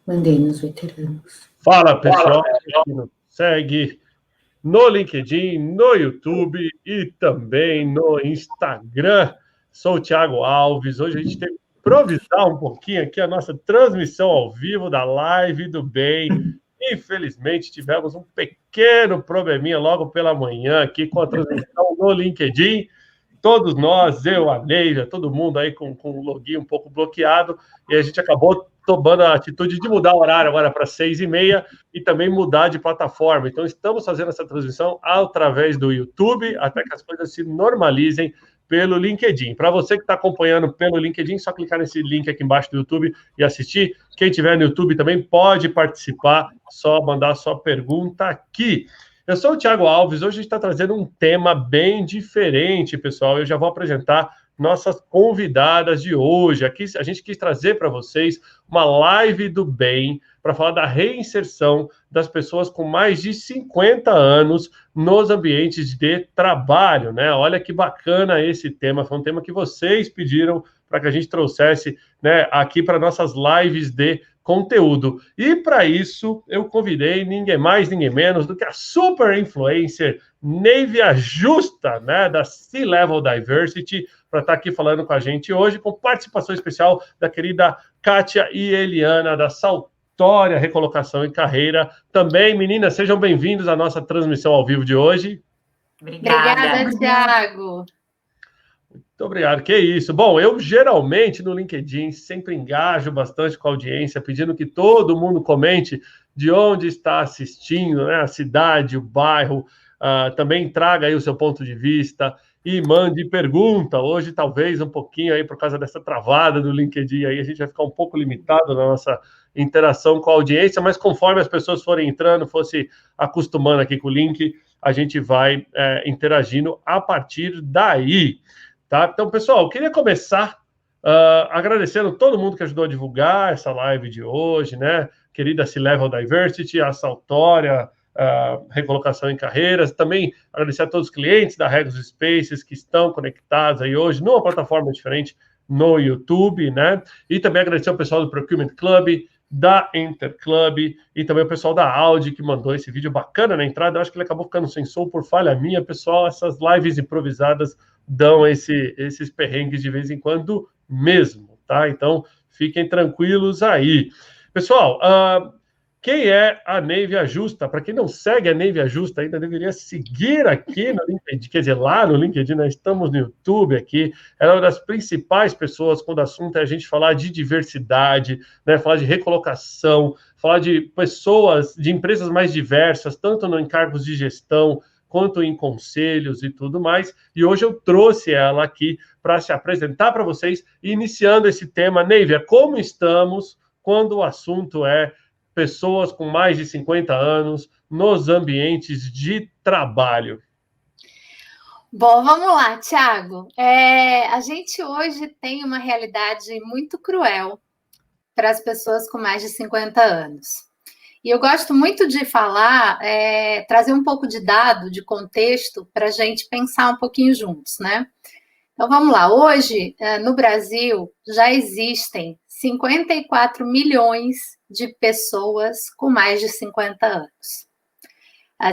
Mandei nos veteranos. Fala, pessoal, que nos segue no LinkedIn, no YouTube e também no Instagram. Sou o Thiago Alves. Hoje a gente tem que improvisar um pouquinho aqui a nossa transmissão ao vivo da Live do Bem. Infelizmente, tivemos um pequeno probleminha logo pela manhã aqui com a transmissão no LinkedIn. Todos nós, eu, a Neija, todo mundo aí com o login um pouco bloqueado, e a gente acabou tomando a atitude de mudar o horário agora para 6h30 e também mudar de plataforma. Então, estamos fazendo essa transmissão através do YouTube, até que as coisas se normalizem pelo LinkedIn. Para você que está acompanhando pelo LinkedIn, só clicar nesse link aqui embaixo do YouTube e assistir. Quem tiver no YouTube também pode participar, só mandar sua pergunta aqui. Eu sou o Thiago Alves, hoje a gente está trazendo um tema bem diferente, pessoal. Eu já vou apresentar nossas convidadas de hoje. Aqui a gente quis trazer para vocês uma live do bem para falar da reinserção das pessoas com mais de 50 anos nos ambientes de trabalho, né? Olha que bacana esse tema, foi um tema que vocês pediram para que a gente trouxesse, né, aqui para nossas lives de conteúdo. E para isso, eu convidei ninguém mais, ninguém menos do que a super influencer Neivia Justa, né, da C-Level Diversity, para estar aqui falando com a gente hoje, com participação especial da querida Kátia e Eliana, da Saltória Recolocação e Carreira. Também, meninas, sejam bem-vindos à nossa transmissão ao vivo de hoje. Obrigada, Thiago. Muito obrigado, que isso. Bom, eu geralmente no LinkedIn sempre engajo bastante com a audiência, pedindo que todo mundo comente de onde está assistindo, né? A cidade, o bairro, também traga aí o seu ponto de vista e mande pergunta. Hoje, talvez, um pouquinho aí, por causa dessa travada do LinkedIn aí, a gente vai ficar um pouco limitado na nossa interação com a audiência, mas conforme as pessoas forem entrando, fosse acostumando aqui com o link, a gente vai interagindo a partir daí. Tá? Então, pessoal, eu queria começar agradecendo todo mundo que ajudou a divulgar essa live de hoje, né? Querida C-Level Diversity, a Saltória, Recolocação em Carreiras, também agradecer a todos os clientes da Regos Spaces que estão conectados aí hoje numa plataforma diferente no YouTube, né? E também agradecer ao pessoal do Procurement Club, da Interclub e também o pessoal da Audi que mandou esse vídeo bacana na entrada. Eu acho que ele acabou ficando sem som por falha minha, pessoal. Essas lives improvisadas dão esses perrengues de vez em quando mesmo, tá? Então, fiquem tranquilos aí. Pessoal, quem é a Neivia Justa? Para quem não segue a Neivia Justa ainda, deveria seguir aqui no LinkedIn, quer dizer, lá no LinkedIn, nós estamos no YouTube aqui. Ela é uma das principais pessoas quando o assunto é a gente falar de diversidade, né? Falar de recolocação, falar de pessoas, de empresas mais diversas, tanto em cargos de gestão, quanto em conselhos e tudo mais. E hoje eu trouxe ela aqui para se apresentar para vocês, iniciando esse tema. Neivia, como estamos quando o assunto é pessoas com mais de 50 anos nos ambientes de trabalho? Bom, vamos lá, Thiago. A gente hoje tem uma realidade muito cruel para as pessoas com mais de 50 anos. E eu gosto muito de falar, trazer um pouco de dado, de contexto, para a gente pensar um pouquinho juntos, né? Então, vamos lá. Hoje, no Brasil, já existem 54 milhões de pessoas com mais de 50 anos.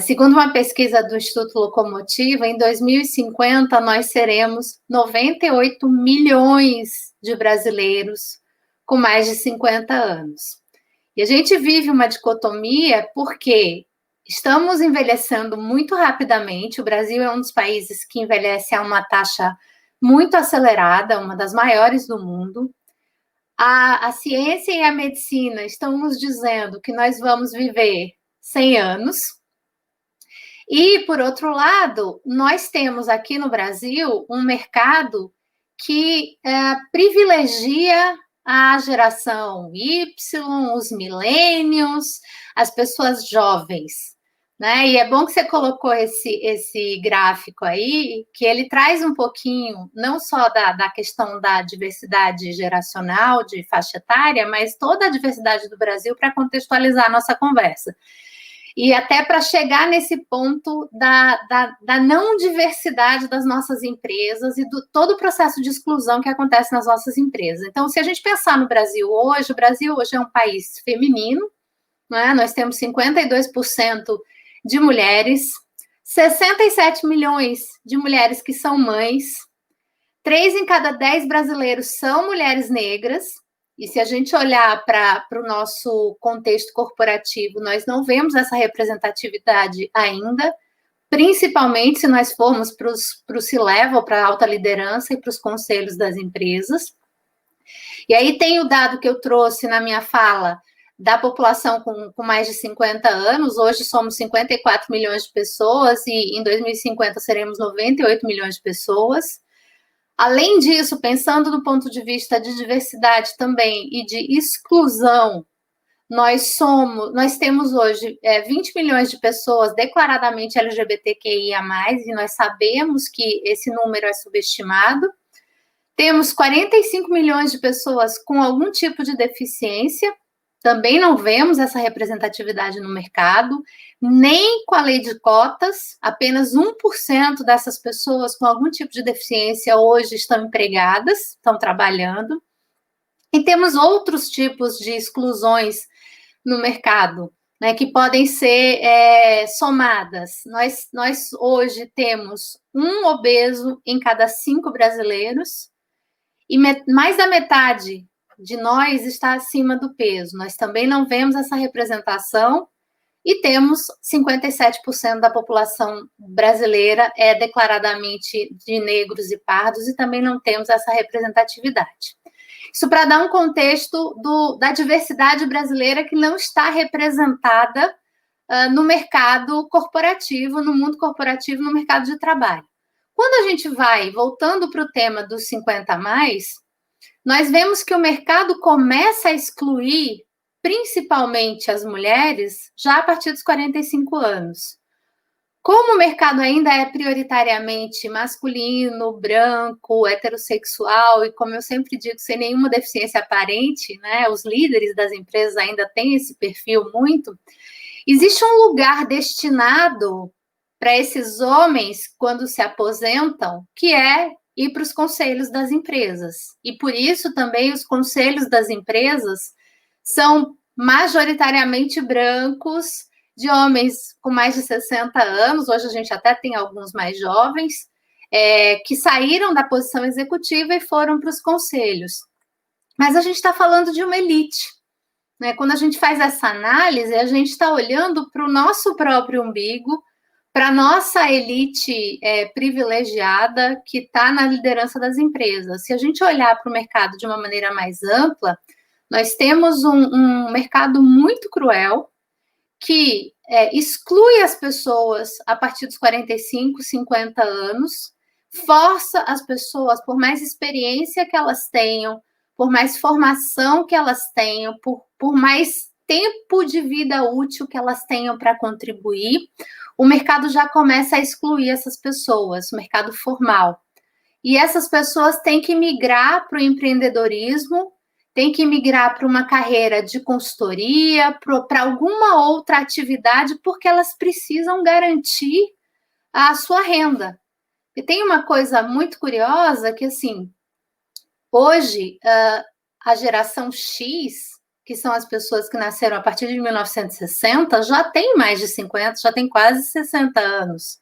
Segundo uma pesquisa do Instituto Locomotiva, em 2050 nós seremos 98 milhões de brasileiros com mais de 50 anos. E a gente vive uma dicotomia porque estamos envelhecendo muito rapidamente. O Brasil é um dos países que envelhece a uma taxa muito acelerada, uma das maiores do mundo. A ciência e a medicina estão nos dizendo que nós vamos viver 100 anos. E, por outro lado, nós temos aqui no Brasil um mercado que privilegia a geração Y, os millennials, as pessoas jovens, né? E é bom que você colocou esse gráfico aí, que ele traz um pouquinho, não só da questão da diversidade geracional, de faixa etária, mas toda a diversidade do Brasil para contextualizar a nossa conversa. e até para chegar nesse ponto da não diversidade das nossas empresas e do todo o processo de exclusão que acontece nas nossas empresas. Então, se a gente pensar no Brasil hoje, o Brasil hoje é um país feminino, né? Nós temos 52% de mulheres, 67 milhões de mulheres que são mães, 3 em cada 10 brasileiros são mulheres negras. E se a gente olhar para o nosso contexto corporativo, nós não vemos essa representatividade ainda, principalmente se nós formos para o C-Level, para a alta liderança e para os conselhos das empresas. E aí tem o dado que eu trouxe na minha fala da população com mais de 50 anos. Hoje somos 54 milhões de pessoas e em 2050 seremos 98 milhões de pessoas. Além disso, pensando do ponto de vista de diversidade também e de exclusão, nós temos hoje 20 milhões de pessoas declaradamente LGBTQIA+, e nós sabemos que esse número é subestimado. Temos 45 milhões de pessoas com algum tipo de deficiência, também não vemos essa representatividade no mercado, nem com a lei de cotas, apenas 1% dessas pessoas com algum tipo de deficiência hoje estão empregadas, estão trabalhando. E temos outros tipos de exclusões no mercado, né, que podem ser somadas. Nós hoje temos um obeso em cada 5 brasileiros e mais da metade de nós está acima do peso. Nós também não vemos essa representação e temos 57% da população brasileira declaradamente de negros e pardos e também não temos essa representatividade. Isso para dar um contexto da diversidade brasileira que não está representada no mercado corporativo, no mundo corporativo, no mercado de trabalho. Quando a gente vai, voltando para o tema dos 50 a mais, nós vemos que o mercado começa a excluir principalmente as mulheres já a partir dos 45 anos. Como o mercado ainda é prioritariamente masculino, branco, heterossexual e, como eu sempre digo, sem nenhuma deficiência aparente, né, os líderes das empresas ainda têm esse perfil muito, existe um lugar destinado para esses homens, quando se aposentam, que é ir para os conselhos das empresas. E por isso também os conselhos das empresas são majoritariamente brancos, de homens com mais de 60 anos, hoje a gente até tem alguns mais jovens, que saíram da posição executiva e foram para os conselhos. Mas a gente está falando de uma elite, né? Quando a gente faz essa análise, a gente está olhando para o nosso próprio umbigo, para a nossa elite privilegiada que está na liderança das empresas. Se a gente olhar para o mercado de uma maneira mais ampla, nós temos um mercado muito cruel que exclui as pessoas a partir dos 45, 50 anos, força as pessoas, por mais experiência que elas tenham, por mais formação que elas tenham, por mais tempo de vida útil que elas tenham para contribuir, o mercado já começa a excluir essas pessoas, o mercado formal. E essas pessoas têm que migrar para o empreendedorismo, têm que migrar para uma carreira de consultoria, para alguma outra atividade, porque elas precisam garantir a sua renda. E tem uma coisa muito curiosa que, assim, hoje, a geração X, que são as pessoas que nasceram a partir de 1960, já tem mais de 50, já tem quase 60 anos.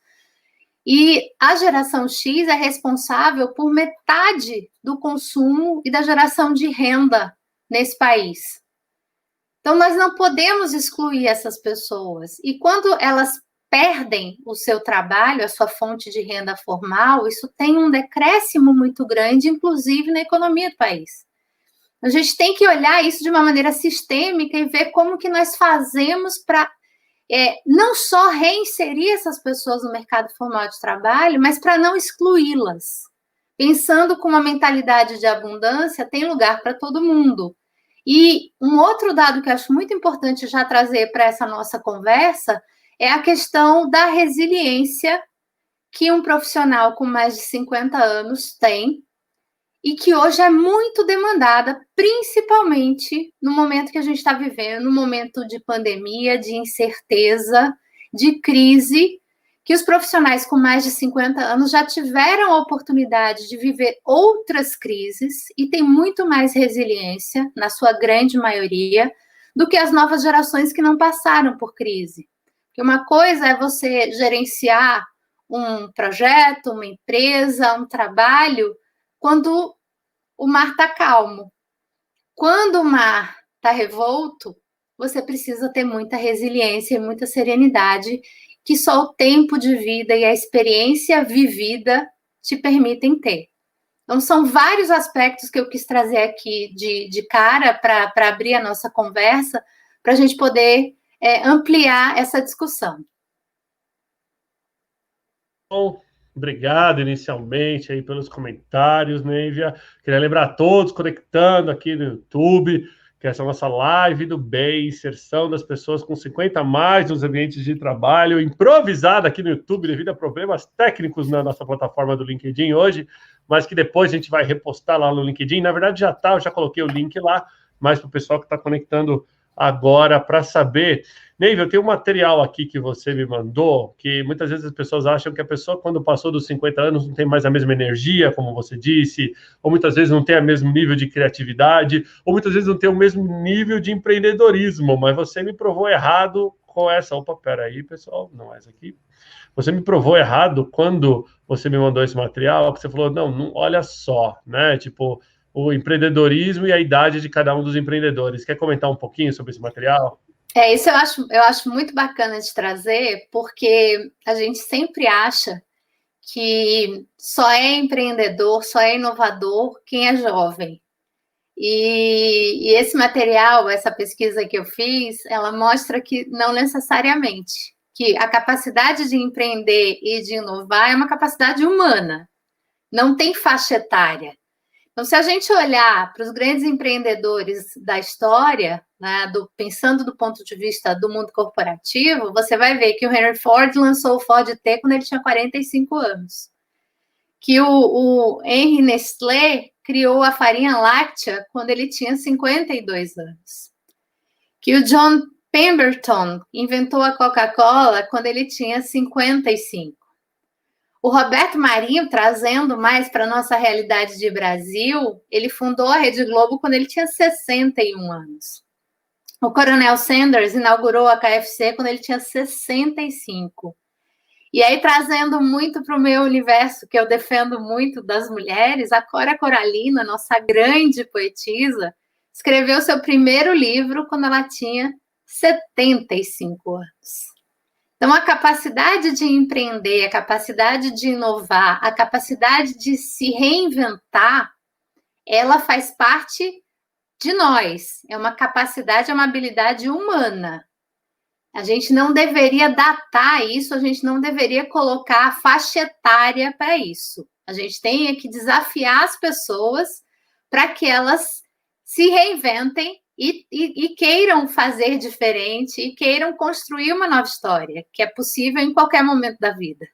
E a geração X é responsável por metade do consumo e da geração de renda nesse país. Então, nós não podemos excluir essas pessoas. E quando elas perdem o seu trabalho, a sua fonte de renda formal, isso tem um decréscimo muito grande, inclusive na economia do país. A gente tem que olhar isso de uma maneira sistêmica e ver como que nós fazemos para não só reinserir essas pessoas no mercado formal de trabalho, mas para não excluí-las. Pensando com uma mentalidade de abundância, tem lugar para todo mundo. E um outro dado que eu acho muito importante já trazer para essa nossa conversa é a questão da resiliência que um profissional com mais de 50 anos tem e que hoje é muito demandada, principalmente no momento que a gente está vivendo, no momento de pandemia, de incerteza, de crise, que os profissionais com mais de 50 anos já tiveram a oportunidade de viver outras crises e têm muito mais resiliência, na sua grande maioria, do que as novas gerações que não passaram por crise. Porque uma coisa é você gerenciar um projeto, uma empresa, um trabalho, quando o mar está calmo. Quando o mar está revolto, você precisa ter muita resiliência e muita serenidade, que só o tempo de vida e a experiência vivida te permitem ter. Então, são vários aspectos que eu quis trazer aqui de cara para abrir a nossa conversa, para a gente poder ampliar essa discussão. Bom, obrigado inicialmente aí pelos comentários, Neivia. Queria lembrar a todos conectando aqui no YouTube, que essa é a nossa live do bem, inserção das pessoas com 50 a mais nos ambientes de trabalho, improvisada aqui no YouTube devido a problemas técnicos na nossa plataforma do LinkedIn hoje, mas que depois a gente vai repostar lá no LinkedIn. Na verdade já está, eu já coloquei o link lá, mas para o pessoal que está conectando agora para saber. Neivia, eu tenho um material aqui que você me mandou, que muitas vezes as pessoas acham que a pessoa, quando passou dos 50 anos, não tem mais a mesma energia, como você disse, ou muitas vezes não tem o mesmo nível de criatividade, ou muitas vezes não tem o mesmo nível de empreendedorismo, mas você me provou errado com essa... Opa, peraí, pessoal, não é essa aqui. Você me provou errado quando você me mandou esse material, que você falou, não, olha só, né, tipo, o empreendedorismo e a idade de cada um dos empreendedores. Quer comentar um pouquinho sobre esse material? Isso eu acho muito bacana de trazer, porque a gente sempre acha que só é empreendedor, só é inovador quem é jovem. E esse material, essa pesquisa que eu fiz, ela mostra que não necessariamente, que a capacidade de empreender e de inovar é uma capacidade humana, não tem faixa etária. Então, se a gente olhar para os grandes empreendedores da história, né, pensando do ponto de vista do mundo corporativo, você vai ver que o Henry Ford lançou o Ford T quando ele tinha 45 anos. Que o Henry Nestlé criou a farinha láctea quando ele tinha 52 anos. Que o John Pemberton inventou a Coca-Cola quando ele tinha 55. O Roberto Marinho, trazendo mais para a nossa realidade de Brasil, ele fundou a Rede Globo quando ele tinha 61 anos. O Coronel Sanders inaugurou a KFC quando ele tinha 65. E aí, trazendo muito para o meu universo, que eu defendo muito das mulheres, a Cora Coralina, nossa grande poetisa, escreveu seu primeiro livro quando ela tinha 75 anos. Então, a capacidade de empreender, a capacidade de inovar, a capacidade de se reinventar, ela faz parte de nós. É uma capacidade, é uma habilidade humana. A gente não deveria datar isso, a gente não deveria colocar a faixa etária para isso. A gente tem que desafiar as pessoas para que elas se reinventem e queiram fazer diferente e queiram construir uma nova história, que é possível em qualquer momento da vida.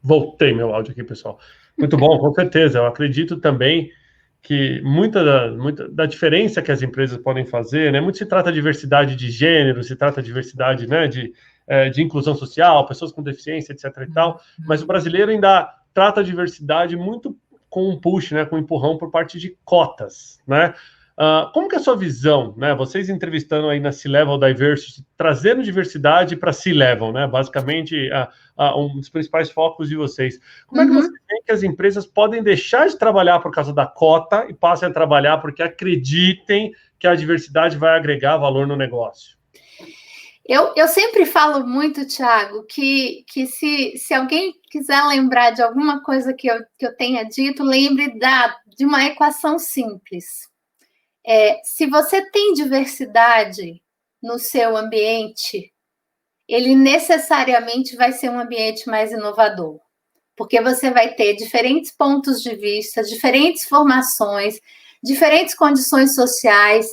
Voltei meu áudio aqui, pessoal. Muito bom, com certeza. Eu acredito também que muita da diferença que as empresas podem fazer, né? Muito se trata de diversidade de gênero, se trata de diversidade, né? De inclusão social, pessoas com deficiência, etc. e tal. Mas o brasileiro ainda trata a diversidade muito com um push, né? Com um empurrão por parte de cotas, né? Como que é a sua visão, né? Vocês entrevistando aí na C-Level Diversity, trazendo diversidade para C-Level, né? Basicamente, um dos principais focos de vocês. Como é que você vê que as empresas podem deixar de trabalhar por causa da cota e passem a trabalhar porque acreditem que a diversidade vai agregar valor no negócio? Eu sempre falo muito, Thiago, que se alguém quiser lembrar de alguma coisa que eu tenha dito, lembre de uma equação simples. Se você tem diversidade no seu ambiente, ele necessariamente vai ser um ambiente mais inovador, porque você vai ter diferentes pontos de vista, diferentes formações, diferentes condições sociais,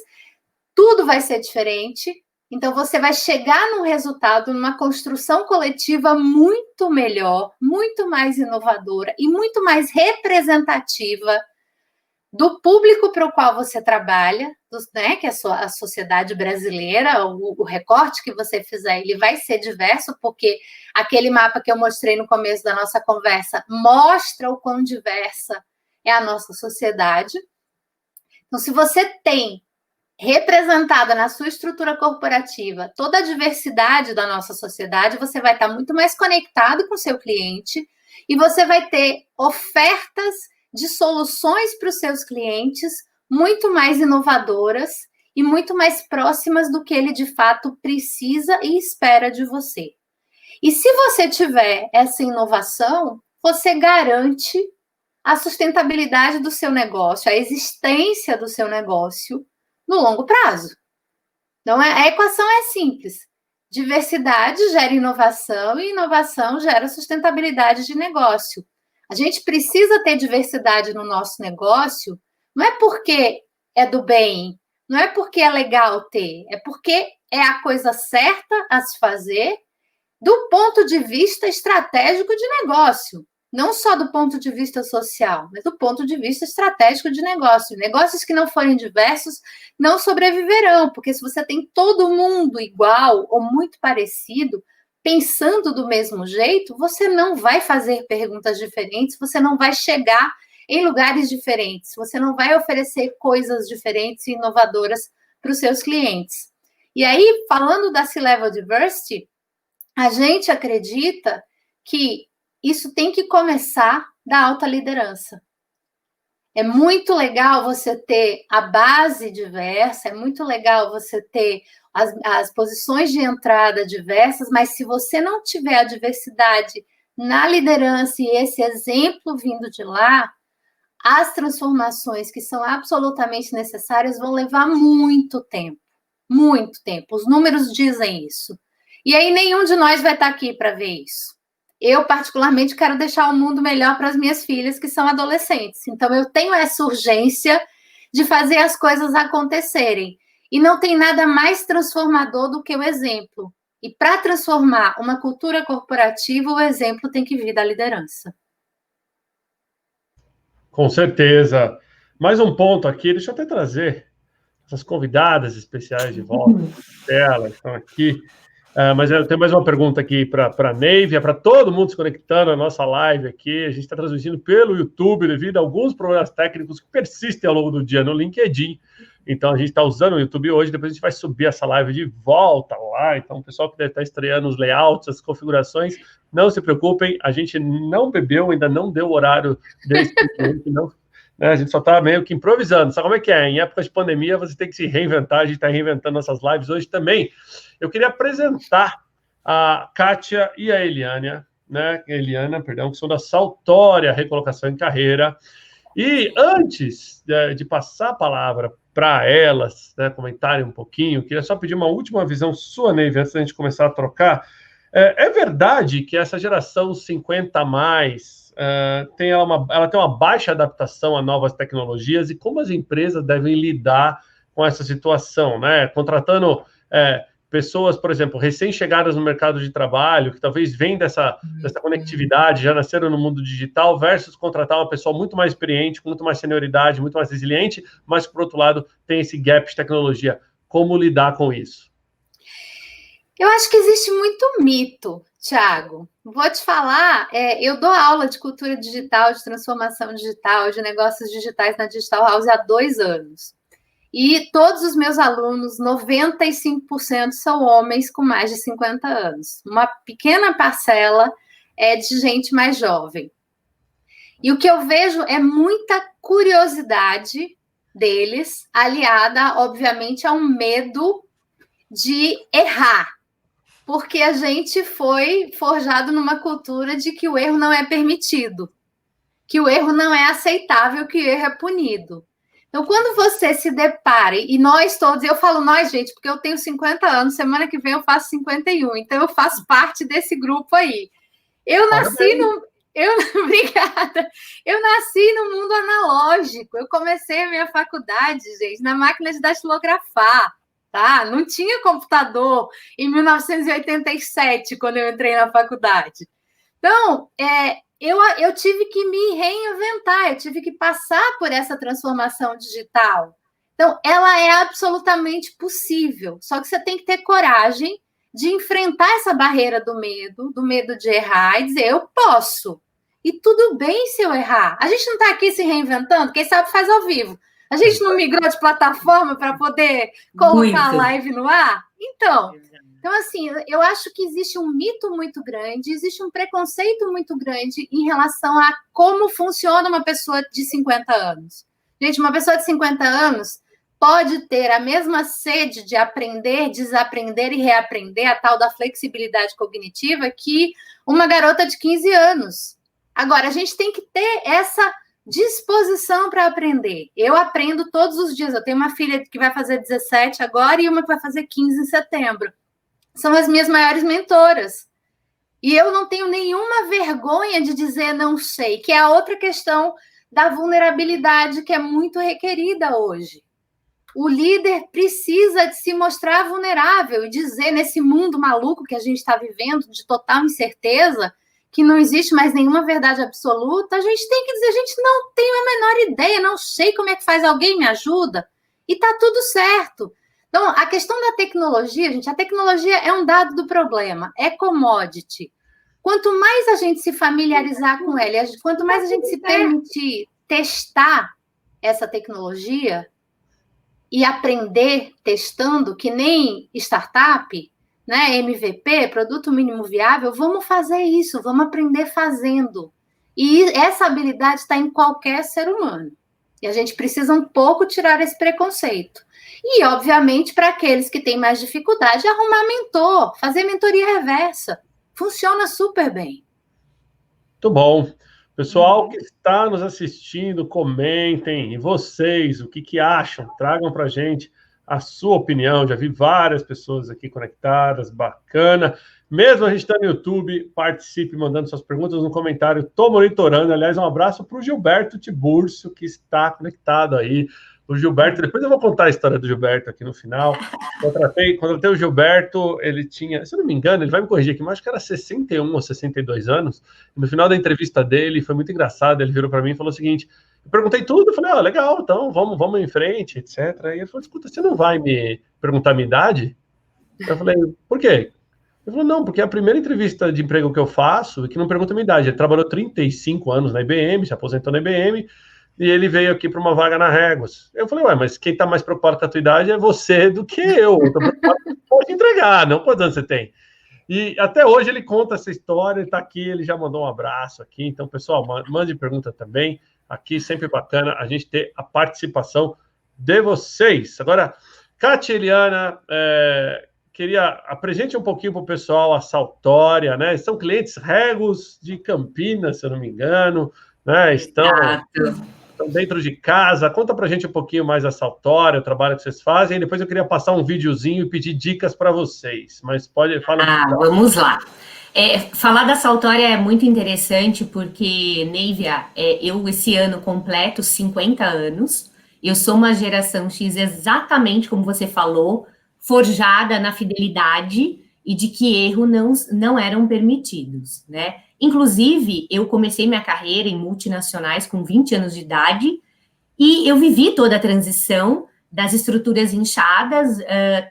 tudo vai ser diferente, Então, você vai chegar num resultado, numa construção coletiva muito melhor, muito mais inovadora e muito mais representativa do público para o qual você trabalha, né, que é a sociedade brasileira. O recorte que você fizer, ele vai ser diverso, porque aquele mapa que eu mostrei no começo da nossa conversa mostra o quão diversa é a nossa sociedade. Então, se você tem representada na sua estrutura corporativa toda a diversidade da nossa sociedade, você vai estar muito mais conectado com o seu cliente e você vai ter ofertas de soluções para os seus clientes muito mais inovadoras e muito mais próximas do que ele de fato precisa e espera de você. E se você tiver essa inovação, você garante a sustentabilidade do seu negócio, a existência do seu negócio no longo prazo. Então, a equação é simples. Diversidade gera inovação e inovação gera sustentabilidade de negócio. A gente precisa ter diversidade no nosso negócio, não é porque é do bem, não é porque é legal ter, é porque é a coisa certa a se fazer do ponto de vista estratégico de negócio. Não só do ponto de vista social, mas do ponto de vista estratégico de negócio. Negócios que não forem diversos não sobreviverão, porque se você tem todo mundo igual ou muito parecido, pensando do mesmo jeito, você não vai fazer perguntas diferentes, você não vai chegar em lugares diferentes, você não vai oferecer coisas diferentes e inovadoras para os seus clientes. E aí, falando da C-Level Diversity, a gente acredita que isso tem que começar da alta liderança. É muito legal você ter a base diversa, é muito legal você ter as posições de entrada diversas, mas se você não tiver a diversidade na liderança e esse exemplo vindo de lá, as transformações que são absolutamente necessárias vão levar muito tempo. Muito tempo. Os números dizem isso. E aí nenhum de nós vai estar aqui para ver isso. Eu, particularmente, quero deixar o mundo melhor para as minhas filhas, que são adolescentes. Então, eu tenho essa urgência de fazer as coisas acontecerem. E não tem nada mais transformador do que o exemplo. E para transformar uma cultura corporativa, o exemplo tem que vir da liderança. Com certeza. Mais um ponto aqui, deixa eu até trazer essas convidadas especiais de volta. Elas estão aqui. Mas eu tenho mais uma pergunta aqui para a Neiva, para todo mundo se conectando à nossa live aqui. A gente está transmitindo pelo YouTube devido a alguns problemas técnicos que persistem ao longo do dia no LinkedIn. Então, a gente está usando o YouTube hoje, depois a gente vai subir essa live de volta lá. Então, o pessoal que deve estar estreando os layouts, as configurações, não se preocupem, a gente não bebeu, ainda não deu o horário desse cliente, não. A gente só está meio que improvisando. Sabe como é que é? Em época de pandemia, você tem que se reinventar. A gente está reinventando nossas lives hoje também. Eu queria apresentar a Kátia e a Eliana, que são da Saltória Recolocação em Carreira. E antes de passar a palavra para elas, comentarem um pouquinho, queria só pedir uma última visão sua, Neiva, antes da gente começar a trocar. É verdade que essa geração 50+, ela tem uma baixa adaptação a novas tecnologias e como as empresas devem lidar com essa situação, né? Contratando pessoas, por exemplo, recém-chegadas no mercado de trabalho, que talvez vêm dessa conectividade, já nasceram no mundo digital, versus contratar uma pessoa muito mais experiente, com muito mais senioridade, muito mais resiliente, mas, por outro lado, tem esse gap de tecnologia. Como lidar com isso? Eu acho que existe muito mito, Thiago. Vou te falar, eu dou aula de cultura digital, de transformação digital, de negócios digitais na Digital House há 2 anos. E todos os meus alunos, 95% são homens com mais de 50 anos. Uma pequena parcela é de gente mais jovem. E o que eu vejo é muita curiosidade deles, aliada, obviamente, a um medo de errar. Porque a gente foi forjado numa cultura de que o erro não é permitido, que o erro não é aceitável, que o erro é punido. Então, quando você se depara, e nós todos, eu falo nós, gente, porque eu tenho 50 anos, semana que vem eu faço 51, então eu faço parte desse grupo aí. Obrigada. Eu nasci no mundo analógico, eu comecei a minha faculdade, gente, na máquina de datilografar. tá? Não tinha computador em 1987, quando eu entrei na faculdade. Então, eu tive que me reinventar, eu tive que passar por essa transformação digital. Então, ela é absolutamente possível, só que você tem que ter coragem de enfrentar essa barreira do medo de errar e dizer, eu posso. E tudo bem se eu errar. A gente não está aqui se reinventando, quem sabe faz ao vivo. A gente não migrou de plataforma para poder colocar a live no ar? Então, assim, eu acho que existe um mito muito grande, existe um preconceito muito grande em relação a como funciona uma pessoa de 50 anos. Gente, uma pessoa de 50 anos pode ter a mesma sede de aprender, desaprender e reaprender, a tal da flexibilidade cognitiva, que uma garota de 15 anos. Agora, a gente tem que ter essa disposição para aprender. Eu aprendo todos os dias. Eu tenho uma filha que vai fazer 17 agora e uma que vai fazer 15 em setembro. São as minhas maiores mentoras. E eu não tenho nenhuma vergonha de dizer não sei, que é a outra questão da vulnerabilidade que é muito requerida hoje. O líder precisa de se mostrar vulnerável e dizer, nesse mundo maluco que a gente está vivendo, de total incerteza, que não existe mais nenhuma verdade absoluta, a gente tem que dizer, a gente não tem a menor ideia, não sei como é que faz, alguém me ajuda? E está tudo certo. Então, a questão da tecnologia, gente, a tecnologia é um dado do problema, é commodity. Quanto mais a gente se familiarizar com ela, quanto mais a gente se permitir testar essa tecnologia e aprender testando, que nem startup, né, MVP, produto mínimo viável, vamos fazer isso, vamos aprender fazendo. E essa habilidade está em qualquer ser humano. E a gente precisa um pouco tirar esse preconceito. E, obviamente, para aqueles que têm mais dificuldade, arrumar mentor, fazer mentoria reversa. Funciona super bem. Muito bom. Pessoal que está nos assistindo, comentem. E vocês, o que acham? Tragam para a gente a sua opinião. Já vi várias pessoas aqui conectadas, bacana. Mesmo a gente está no YouTube, participe mandando suas perguntas no comentário. Estou monitorando. Aliás, um abraço para o Gilberto Tiburcio, que está conectado aí. O Gilberto, depois eu vou contar a história do Gilberto aqui no final. Contratei o Gilberto, ele tinha, se eu não me engano, ele vai me corrigir aqui, mas acho que era 61 ou 62 anos. E no final da entrevista dele, foi muito engraçado, ele virou para mim e falou o seguinte, eu perguntei tudo, eu falei, legal, então vamos em frente, etc. E ele falou, escuta, você não vai me perguntar a minha idade? Eu falei, por quê? Ele falou, não, porque é a primeira entrevista de emprego que eu faço e que não pergunta a minha idade. Ele trabalhou 35 anos na IBM, se aposentou na IBM, e ele veio aqui para uma vaga na Réguas. Eu falei, mas quem está mais preocupado com a tua idade é você do que eu. Eu estou preocupado com o que pode entregar, não quantos anos você tem. E até hoje ele conta essa história, ele está aqui, ele já mandou um abraço aqui. Então, pessoal, mande pergunta também. Aqui sempre bacana a gente ter a participação de vocês. Agora, Kátia e Eliana, apresente um pouquinho para o pessoal a Saltória, né? São clientes Regos de Campinas, se eu não me engano, né? Estão dentro de casa. Conta pra gente um pouquinho mais a Saltória, o trabalho que vocês fazem, e depois eu queria passar um videozinho e pedir dicas para vocês, mas falar. Vamos lá. Falar da Saltória é muito interessante, porque, Neivia, eu esse ano completo 50 anos, eu sou uma geração X exatamente como você falou, forjada na fidelidade e de que erro não eram permitidos, né? Inclusive, eu comecei minha carreira em multinacionais com 20 anos de idade e eu vivi toda a transição das estruturas inchadas,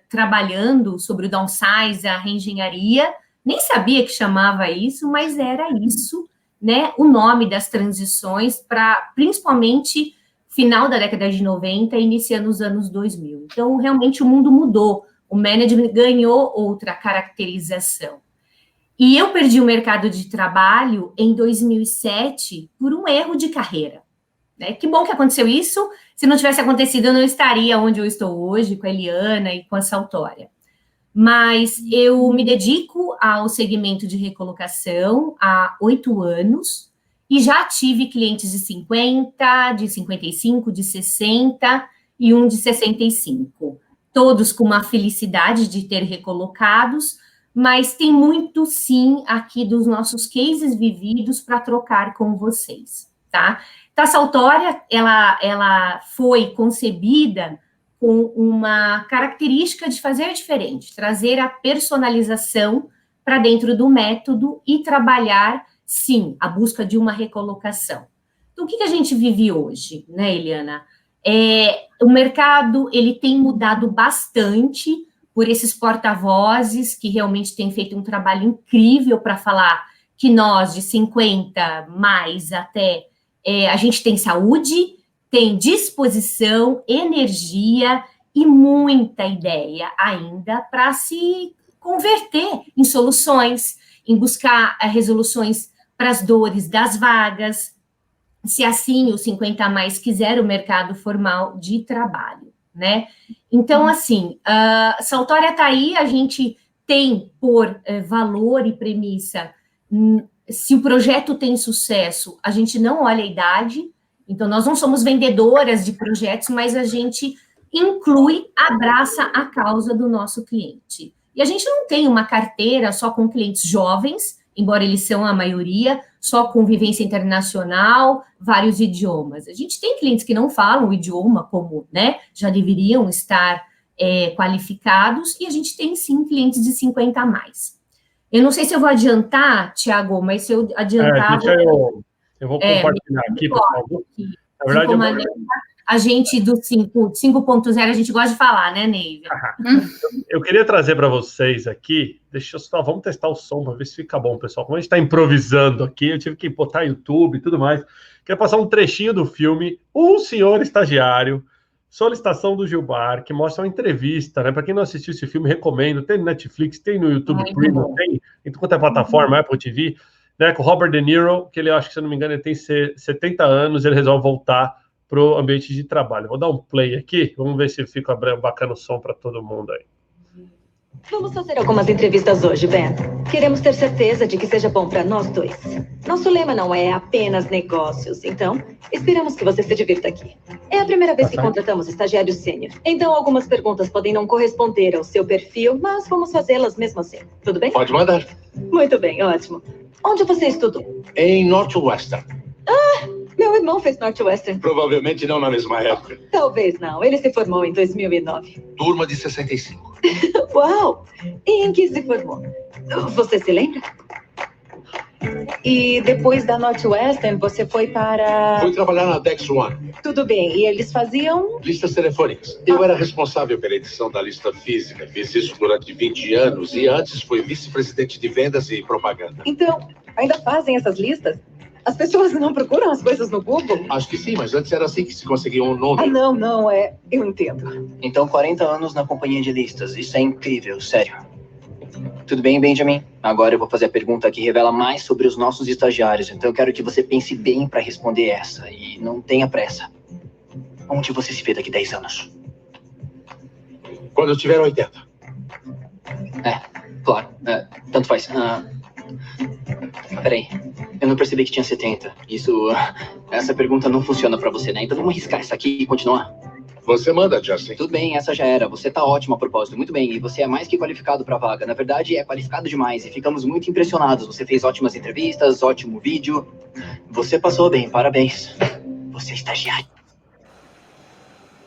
trabalhando sobre o downsize, a reengenharia. Nem sabia que chamava isso, mas era isso, né? O nome das transições para, principalmente, final da década de 90 e iniciando os anos 2000. Então, realmente, o mundo mudou. O management ganhou outra caracterização. E eu perdi o mercado de trabalho em 2007 por um erro de carreira. Né? Que bom que aconteceu isso. Se não tivesse acontecido, eu não estaria onde eu estou hoje, com a Eliana e com a Saltória. Mas eu me dedico ao segmento de recolocação há 8 anos e já tive clientes de 50, de 55, de 60 e um de 65. Todos com uma felicidade de ter recolocados, mas tem muito, sim, aqui dos nossos cases vividos para trocar com vocês, tá? Então, a Saltória, ela foi concebida com uma característica de fazer diferente, trazer a personalização para dentro do método e trabalhar, sim, a busca de uma recolocação. Então, o que a gente vive hoje, né, Eliana? O mercado, ele tem mudado bastante por esses porta-vozes que realmente têm feito um trabalho incrível para falar que nós, de 50 mais até, a gente tem saúde, tem disposição, energia e muita ideia ainda para se converter em soluções, em buscar resoluções para as dores das vagas, se assim os 50 a mais quiser o mercado formal de trabalho, né? Então, assim, a Saltória está aí, a gente tem por valor e premissa, se o projeto tem sucesso, a gente não olha a idade, então nós não somos vendedoras de projetos, mas a gente inclui, abraça a causa do nosso cliente. E a gente não tem uma carteira só com clientes jovens, embora eles são a maioria, só com vivência internacional, vários idiomas. A gente tem clientes que não falam o idioma, como, né, já deveriam estar qualificados, e a gente tem, sim, clientes de 50 a mais. Eu não sei se eu vou adiantar, Tiago, mas se eu adiantar... Eu vou compartilhar aqui, pessoal. Na verdade, a gente do 5.0, a gente gosta de falar, né, Neiva? Eu queria trazer para vocês aqui, vamos testar o som para ver se fica bom, pessoal. Como a gente está improvisando aqui, eu tive que botar YouTube e tudo mais. Queria passar um trechinho do filme Um Senhor Estagiário, Solicitação do Gilbar, que mostra uma entrevista, né? Para quem não assistiu esse filme, recomendo. Tem no Netflix, tem no YouTube Premium, tem em qualquer plataforma, Apple TV, né? Com o Robert De Niro, que ele, acho que, se eu não me engano, ele tem 70 anos, ele resolve voltar para o ambiente de trabalho. Vou dar um play aqui, vamos ver se fica bacana o som para todo mundo aí. Vamos fazer algumas entrevistas hoje, Ben. Queremos ter certeza de que seja bom para nós dois. Nosso lema não é apenas negócios, então esperamos que você se divirta aqui. É a primeira vez que contratamos estagiário sênior, então algumas perguntas podem não corresponder ao seu perfil, mas vamos fazê-las mesmo assim. Tudo bem? Pode mandar. Muito bem, ótimo. Onde você estudou? Em Northwestern. Meu irmão fez Northwestern. Provavelmente não na mesma época. Talvez não. Ele se formou em 2009. Turma de 65. Uau! E em que se formou? Você se lembra? E depois da Northwestern, você foi para... Fui trabalhar na Dex One. Tudo bem. E eles faziam... Listas telefônicas. Eu era responsável pela edição da lista física. Fiz isso durante 20 anos e antes fui vice-presidente de vendas e propaganda. Então, ainda fazem essas listas? As pessoas não procuram as coisas no Google? Acho que sim, mas antes era assim que se conseguia um número. Não, eu entendo. Então, 40 anos na companhia de listas. Isso é incrível, sério. Tudo bem, Benjamin? Agora eu vou fazer a pergunta que revela mais sobre os nossos estagiários. Então, eu quero que você pense bem para responder essa. E não tenha pressa. Onde você se vê daqui 10 anos? Quando eu tiver 80. Claro. Tanto faz. Peraí. Eu não percebi que tinha 70. Essa pergunta não funciona pra você, né? Então vamos riscar essa aqui e continuar. Você manda, Justin. Tudo bem, essa já era. Você tá ótimo a propósito. Muito bem. E você é mais que qualificado pra vaga. Na verdade, é qualificado demais. E ficamos muito impressionados. Você fez ótimas entrevistas, ótimo vídeo. Você passou bem. Parabéns. Você é estagiário.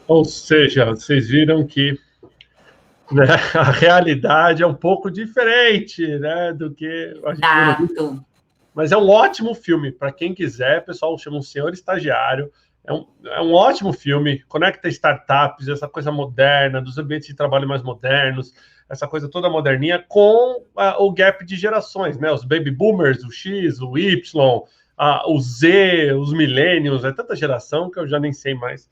Ou seja, vocês viram que, né, a realidade é um pouco diferente, né, do que a gente viu. Mas é um ótimo filme, para quem quiser, pessoal, chama Um Senhor Estagiário, é um ótimo filme, conecta startups, essa coisa moderna, dos ambientes de trabalho mais modernos, essa coisa toda moderninha, com o gap de gerações, né, os baby boomers, o X, o Y, o Z, os millennials, é tanta geração que eu já nem sei mais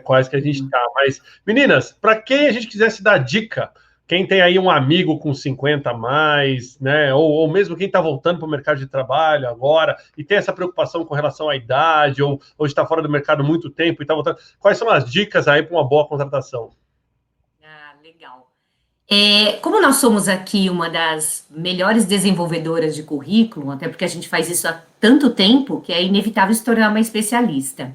quais que a gente tá. Mas, meninas, para quem a gente quisesse dar dica, quem tem aí um amigo com 50 a mais, né, ou mesmo quem está voltando para o mercado de trabalho agora e tem essa preocupação com relação à idade ou está fora do mercado há muito tempo e está voltando, quais são as dicas aí para uma boa contratação? Legal. Como nós somos aqui uma das melhores desenvolvedoras de currículo, até porque a gente faz isso há tanto tempo que é inevitável se tornar uma especialista.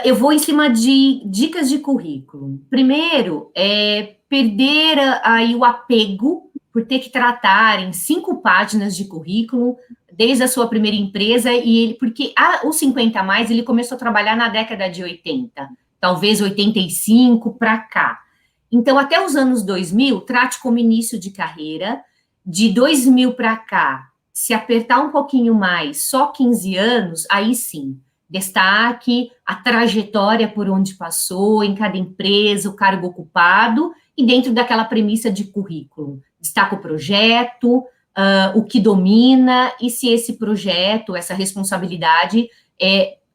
Eu vou em cima de dicas de currículo. Primeiro, perder aí o apego por ter que tratar em 5 páginas de currículo desde a sua primeira empresa, porque o 50 a mais ele começou a trabalhar na década de 80. talvez 85 para cá. Então, até os anos 2000, trate como início de carreira. De 2000 para cá, se apertar um pouquinho mais, só 15 anos, aí sim, destaque a trajetória por onde passou, em cada empresa, o cargo ocupado, e dentro daquela premissa de currículo. Destaca o projeto, o que domina, e se esse projeto, essa responsabilidade,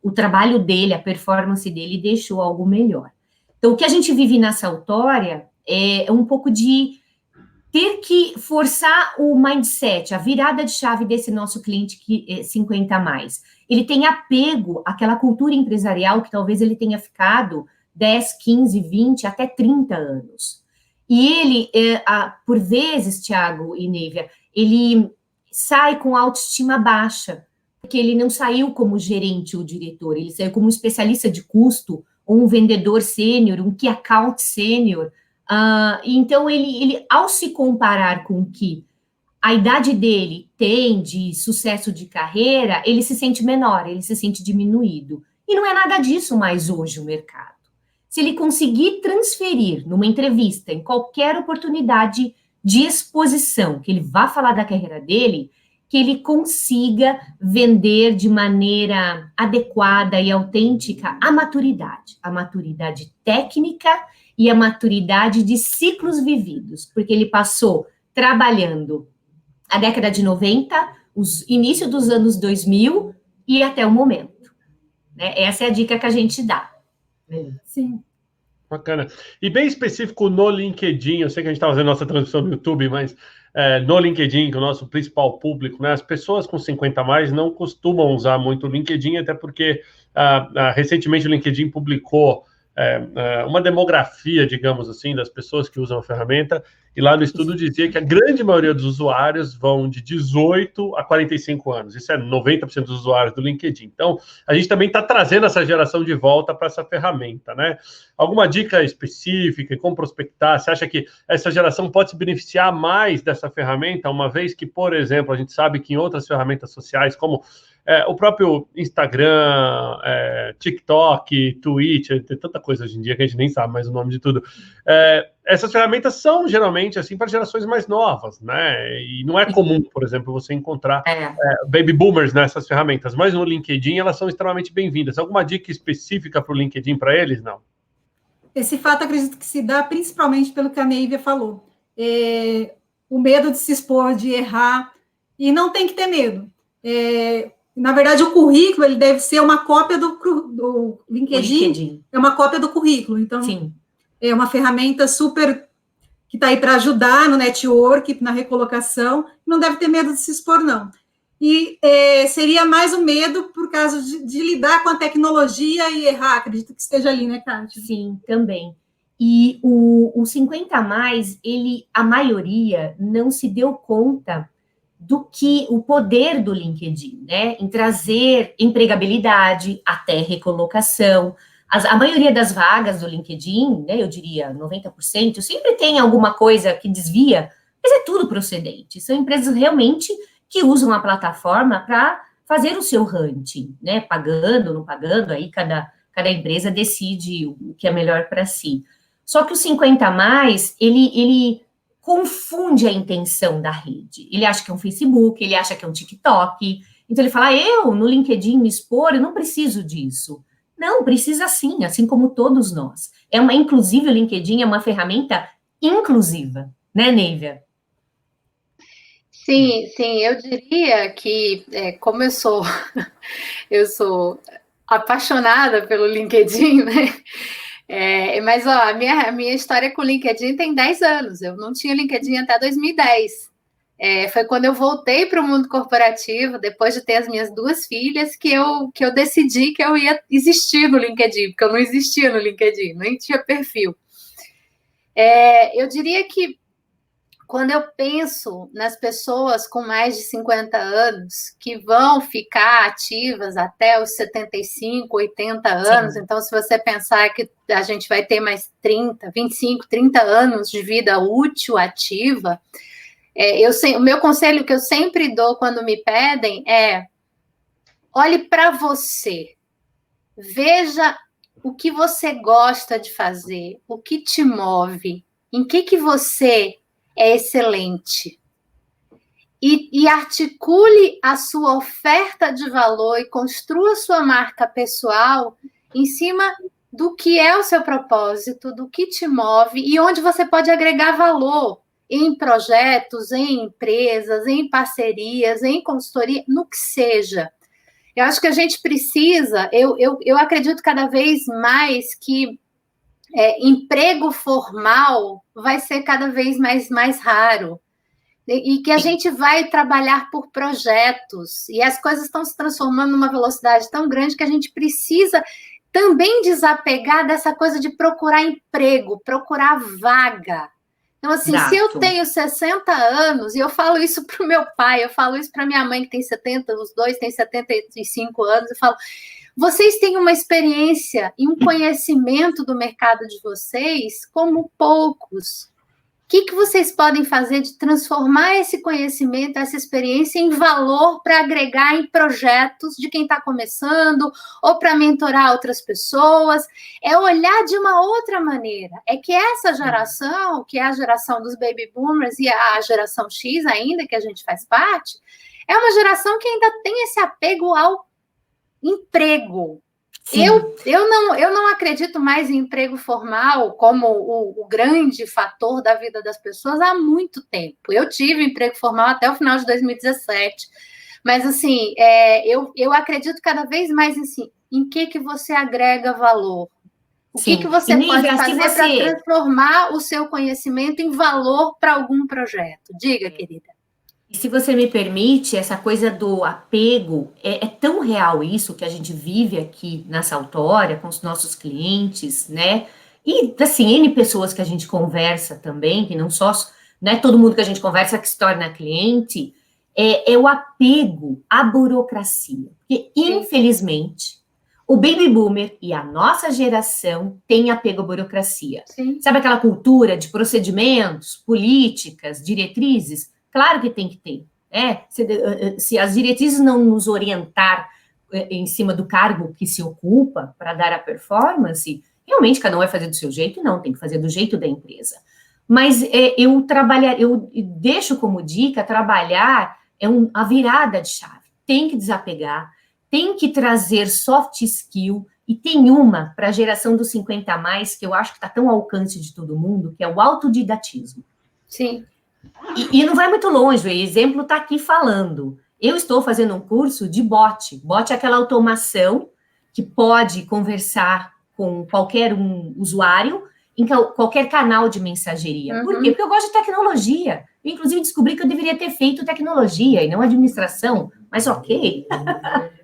o trabalho dele, a performance dele deixou algo melhor. Então, o que a gente vive na Saltória é um pouco de ter que forçar o mindset, a virada de chave desse nosso cliente que 50 a mais. Ele tem apego àquela cultura empresarial que talvez ele tenha ficado 10, 15, 20, até 30 anos. E ele, por vezes, Thiago e Nívia, ele sai com autoestima baixa, porque ele não saiu como gerente ou diretor, ele saiu como um especialista de custo, ou um vendedor sênior, um key account sênior. Então, ele, ao se comparar com o que a idade dele tem de sucesso de carreira, ele se sente menor, ele se sente diminuído. E não é nada disso mais hoje o mercado. Se ele conseguir transferir numa entrevista, em qualquer oportunidade de exposição, que ele vá falar da carreira dele, que ele consiga vender de maneira adequada e autêntica a maturidade técnica e a maturidade de ciclos vividos, porque ele passou trabalhando a década de 90, início dos anos 2000 e até o momento. Né? Essa é a dica que a gente dá. Sim. Bacana. E bem específico no LinkedIn, eu sei que a gente está fazendo nossa transmissão no YouTube, mas no LinkedIn, que é o nosso principal público, né, as pessoas com 50 a mais não costumam usar muito o LinkedIn, até porque recentemente o LinkedIn publicou uma demografia, digamos assim, das pessoas que usam a ferramenta, e lá no estudo dizia que a grande maioria dos usuários vão de 18 a 45 anos. Isso é 90% dos usuários do LinkedIn. Então, a gente também está trazendo essa geração de volta para essa ferramenta, né? Alguma dica específica, como prospectar? Você acha que essa geração pode se beneficiar mais dessa ferramenta, uma vez que, por exemplo, a gente sabe que em outras ferramentas sociais, como o próprio Instagram, TikTok, Twitch, tem tanta coisa hoje em dia que a gente nem sabe mais o nome de tudo. Essas ferramentas são geralmente assim para gerações mais novas, né? E não é comum, por exemplo, você encontrar baby boomers nessas ferramentas, mas no LinkedIn elas são extremamente bem-vindas. Alguma dica específica para o LinkedIn para eles? Não. Esse fato acredito que se dá principalmente pelo que a Nívia falou. O medo de se expor, de errar, e não tem que ter medo. Na verdade, o currículo ele deve ser uma cópia do LinkedIn. É uma cópia do currículo. Então, sim, é uma ferramenta super que está aí para ajudar no network, na recolocação. Não deve ter medo de se expor, não. E seria mais um medo por causa de lidar com a tecnologia e errar. Acredito que esteja ali, né, Kátia? Sim, também. E o 50 a mais, a maioria não se deu conta do que o poder do LinkedIn, né, em trazer empregabilidade até recolocação. A maioria das vagas do LinkedIn, né, eu diria 90%, sempre tem alguma coisa que desvia, mas é tudo procedente. São empresas realmente que usam a plataforma para fazer o seu hunting, né, pagando, não pagando, aí cada empresa decide o que é melhor para si. Só que o 50 a mais, ele confunde a intenção da rede. Ele acha que é um Facebook, ele acha que é um TikTok. Então, ele fala, eu, no LinkedIn, me expor, eu não preciso disso. Não, precisa sim, assim como todos nós. Inclusive, o LinkedIn é uma ferramenta inclusiva, né, Nívia? Sim, eu diria que, como eu sou apaixonada pelo LinkedIn, né? Mas a minha história com o LinkedIn tem 10 anos. Eu não tinha LinkedIn até 2010. Foi quando eu voltei para o mundo corporativo, depois de ter as minhas 2 filhas, que eu decidi que eu ia existir no LinkedIn, porque eu não existia no LinkedIn, nem tinha perfil. Eu diria que quando eu penso nas pessoas com mais de 50 anos que vão ficar ativas até os 75, 80 anos, sim, então se você pensar que a gente vai ter mais 30, 25, 30 anos de vida útil, ativa, o meu conselho que eu sempre dou quando me pedem olhe para você, veja o que você gosta de fazer, o que te move, em que você é excelente. E articule a sua oferta de valor e construa sua marca pessoal em cima do que é o seu propósito, do que te move e onde você pode agregar valor em projetos, em empresas, em parcerias, em consultoria, no que seja. Eu acho que a gente precisa, eu acredito cada vez mais que emprego formal vai ser cada vez mais raro. E que a gente vai trabalhar por projetos, e as coisas estão se transformando numa velocidade tão grande que a gente precisa também desapegar dessa coisa de procurar emprego, procurar vaga. Então, assim, Exato. Se eu tenho 60 anos, e eu falo isso para o meu pai, eu falo isso para minha mãe, que tem 70, os dois têm 75 anos, eu falo, vocês têm uma experiência e um conhecimento do mercado de vocês como poucos. O que vocês podem fazer de transformar esse conhecimento, essa experiência em valor para agregar em projetos de quem está começando ou para mentorar outras pessoas? É olhar de uma outra maneira. É que essa geração, que é a geração dos baby boomers e a geração X ainda, que a gente faz parte, é uma geração que ainda tem esse apego ao emprego. Eu não acredito mais em emprego formal como o grande fator da vida das pessoas há muito tempo. Eu tive emprego formal até o final de 2017. Mas, assim, eu acredito cada vez mais assim, em que você agrega valor. O que você pode fazer para transformar o seu conhecimento em valor para algum projeto? Diga, querida. E se você me permite, essa coisa do apego, é tão real isso que a gente vive aqui na Saltória, com os nossos clientes, né? E, assim, N pessoas que a gente conversa também, que não é todo mundo que a gente conversa que se torna cliente, é o apego à burocracia. Porque, infelizmente, o baby boomer e a nossa geração tem apego à burocracia. Sim. Sabe aquela cultura de procedimentos, políticas, diretrizes? Claro que tem que ter. Se as diretrizes não nos orientar em cima do cargo que se ocupa para dar a performance, realmente cada um vai fazer do seu jeito? Não, tem que fazer do jeito da empresa. Mas eu deixo como dica, trabalhar a virada de chave. Tem que desapegar, tem que trazer soft skill, e tem uma para a geração dos 50 a mais, que eu acho que está tão ao alcance de todo mundo, que é o autodidatismo. Sim. E não vai muito longe, o exemplo está aqui falando. Eu estou fazendo um curso de bot. Bot é aquela automação que pode conversar com qualquer usuário em qualquer canal de mensageria. Uhum. Por quê? Porque eu gosto de tecnologia. Eu, inclusive, descobri que eu deveria ter feito tecnologia e não administração. Mas ok.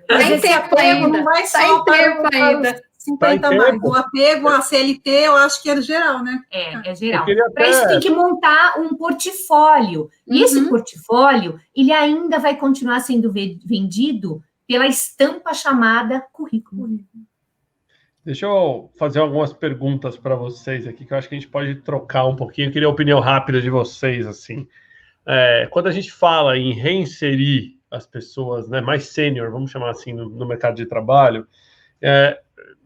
Mas esse apego não vai só para os 50 mais. O apego à CLT, eu acho que é geral, né? É geral. Para isso tem que montar um portfólio. E esse portfólio, ele ainda vai continuar sendo vendido pela estampa chamada currículo. Deixa eu fazer algumas perguntas para vocês aqui, que eu acho que a gente pode trocar um pouquinho. Eu queria a opinião rápida de vocês, assim. Quando a gente fala em reinserir as pessoas, né, mais sênior, vamos chamar assim, no mercado de trabalho,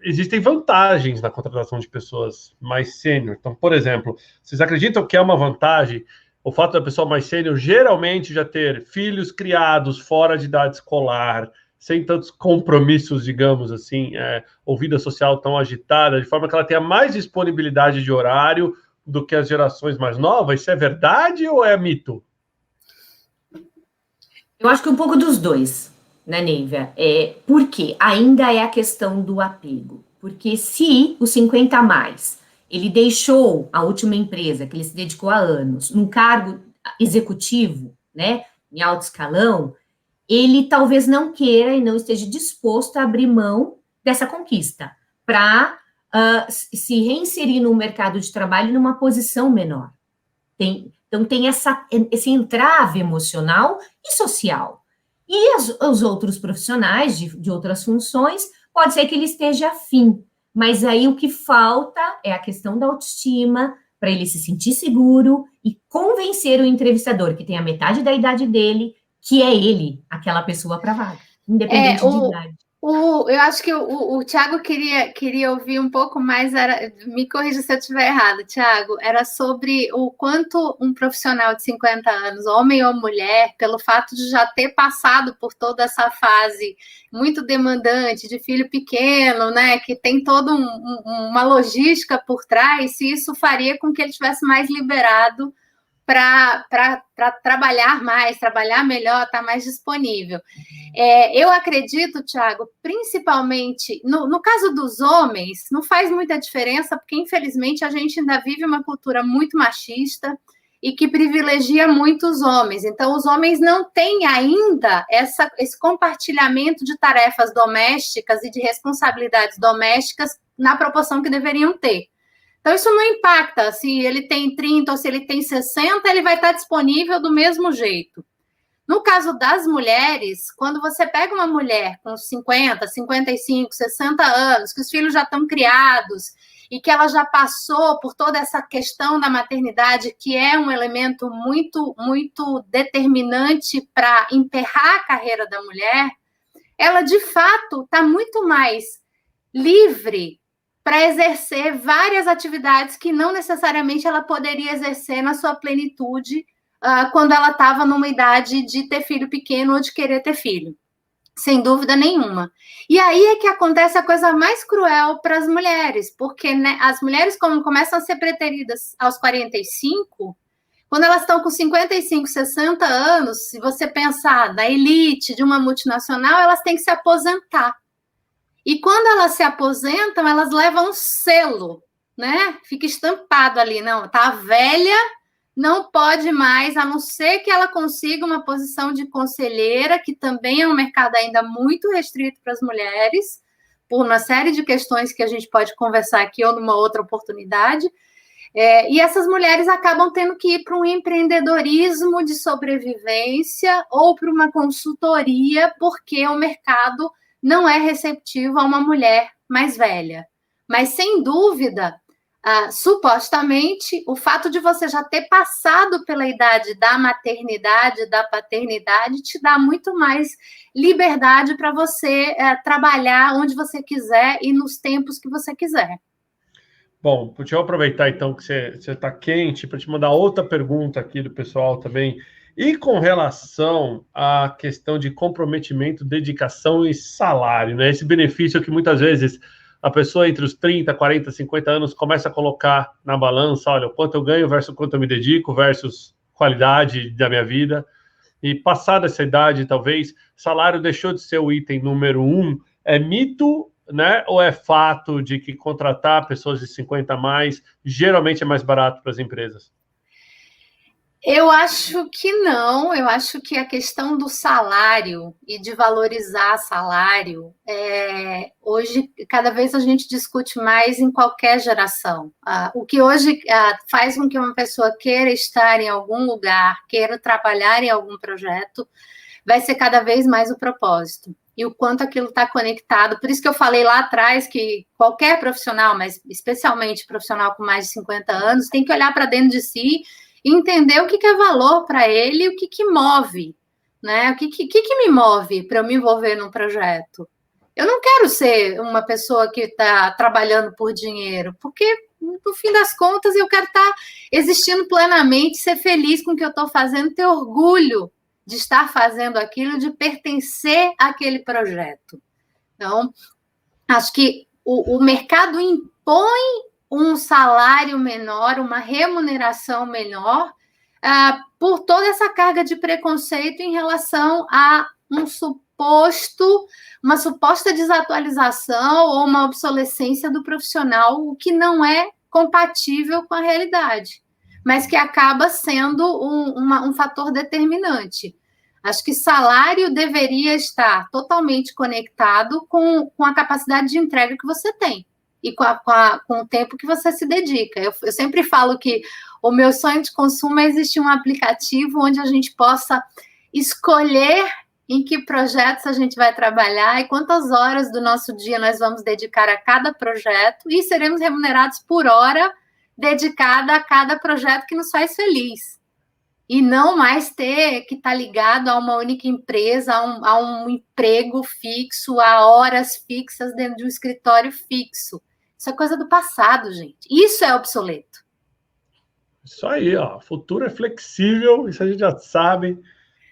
existem vantagens na contratação de pessoas mais sênior. Então, por exemplo, vocês acreditam que é uma vantagem o fato da pessoa mais sênior geralmente já ter filhos criados fora de idade escolar, sem tantos compromissos, digamos assim, ou vida social tão agitada, de forma que ela tenha mais disponibilidade de horário do que as gerações mais novas? Isso é verdade ou é mito? Eu acho que um pouco dos dois, né, Neivia? Porque ainda é a questão do apego. Porque se o 50 a mais, ele deixou a última empresa, que ele se dedicou há anos, num cargo executivo, né, em alto escalão, ele talvez não queira e não esteja disposto a abrir mão dessa conquista para se reinserir no mercado de trabalho numa posição menor. Então, tem esse entrave emocional e social. E os outros profissionais de outras funções, pode ser que ele esteja afim, mas aí o que falta é a questão da autoestima, para ele se sentir seguro e convencer o entrevistador, que tem a metade da idade dele, que é ele, aquela pessoa para vaga, independente de idade. Eu acho que o Tiago queria ouvir um pouco mais, me corrija se eu estiver errado, Tiago, era sobre o quanto um profissional de 50 anos, homem ou mulher, pelo fato de já ter passado por toda essa fase muito demandante, de filho pequeno, né, que tem toda uma logística por trás, se isso faria com que ele estivesse mais liberado para trabalhar mais, trabalhar melhor, estar mais disponível. Eu acredito, Tiago, principalmente no caso dos homens, não faz muita diferença, porque infelizmente a gente ainda vive uma cultura muito machista e que privilegia muito os homens. Então, os homens não têm ainda esse compartilhamento de tarefas domésticas e de responsabilidades domésticas na proporção que deveriam ter. Então, isso não impacta se ele tem 30 ou se ele tem 60, ele vai estar disponível do mesmo jeito. No caso das mulheres, quando você pega uma mulher com 50, 55, 60 anos, que os filhos já estão criados e que ela já passou por toda essa questão da maternidade, que é um elemento muito, muito determinante para emperrar a carreira da mulher, ela, de fato, está muito mais livre para exercer várias atividades que não necessariamente ela poderia exercer na sua plenitude quando ela estava numa idade de ter filho pequeno ou de querer ter filho. Sem dúvida nenhuma. E aí é que acontece a coisa mais cruel para as mulheres, porque, né, as mulheres, como começam a ser preteridas aos 45, quando elas estão com 55, 60 anos, se você pensar na elite de uma multinacional, elas têm que se aposentar. E quando elas se aposentam, elas levam um selo, né? Fica estampado ali, não, tá velha, não pode mais, a não ser que ela consiga uma posição de conselheira, que também é um mercado ainda muito restrito para as mulheres, por uma série de questões que a gente pode conversar aqui ou numa outra oportunidade. E essas mulheres acabam tendo que ir para um empreendedorismo de sobrevivência ou para uma consultoria, porque o mercado não é receptivo a uma mulher mais velha. Mas, sem dúvida, supostamente, o fato de você já ter passado pela idade da maternidade, da paternidade, te dá muito mais liberdade para você trabalhar onde você quiser e nos tempos que você quiser. Bom, deixa eu aproveitar, então, que você está quente, para te mandar outra pergunta aqui do pessoal também. E com relação à questão de comprometimento, dedicação e salário, né? Esse benefício que muitas vezes a pessoa entre os 30, 40, 50 anos começa a colocar na balança, olha, o quanto eu ganho versus quanto eu me dedico, versus qualidade da minha vida. E passada essa idade, talvez, salário deixou de ser o item número 1. É mito, né? Ou é fato de que contratar pessoas de 50 a mais geralmente é mais barato para as empresas? Eu acho que não, eu acho que a questão do salário e de valorizar salário, hoje, cada vez a gente discute mais em qualquer geração. O que hoje faz com que uma pessoa queira estar em algum lugar, queira trabalhar em algum projeto, vai ser cada vez mais o propósito. E o quanto aquilo está conectado. Por isso que eu falei lá atrás que qualquer profissional, mas especialmente profissional com mais de 50 anos, tem que olhar para dentro de si e entender o que é valor para ele e o que move, né? O que me move para eu me envolver num projeto? Eu não quero ser uma pessoa que está trabalhando por dinheiro, porque, no fim das contas, eu quero estar existindo plenamente, ser feliz com o que eu estou fazendo, ter orgulho de estar fazendo aquilo, de pertencer àquele projeto. Então, acho que o mercado impõe um salário menor, uma remuneração menor, por toda essa carga de preconceito em relação a uma suposta desatualização ou uma obsolescência do profissional, o que não é compatível com a realidade, mas que acaba sendo um fator determinante. Acho que salário deveria estar totalmente conectado com a capacidade de entrega que você tem e com o tempo que você se dedica. Eu sempre falo que o meu sonho de consumo é existir um aplicativo onde a gente possa escolher em que projetos a gente vai trabalhar e quantas horas do nosso dia nós vamos dedicar a cada projeto e seremos remunerados por hora dedicada a cada projeto que nos faz feliz. e não mais ter que estar ligado a uma única empresa, a um emprego fixo, a horas fixas dentro de um escritório fixo. Isso é coisa do passado, gente. Isso é obsoleto. Isso aí, ó. Futuro é flexível, isso a gente já sabe,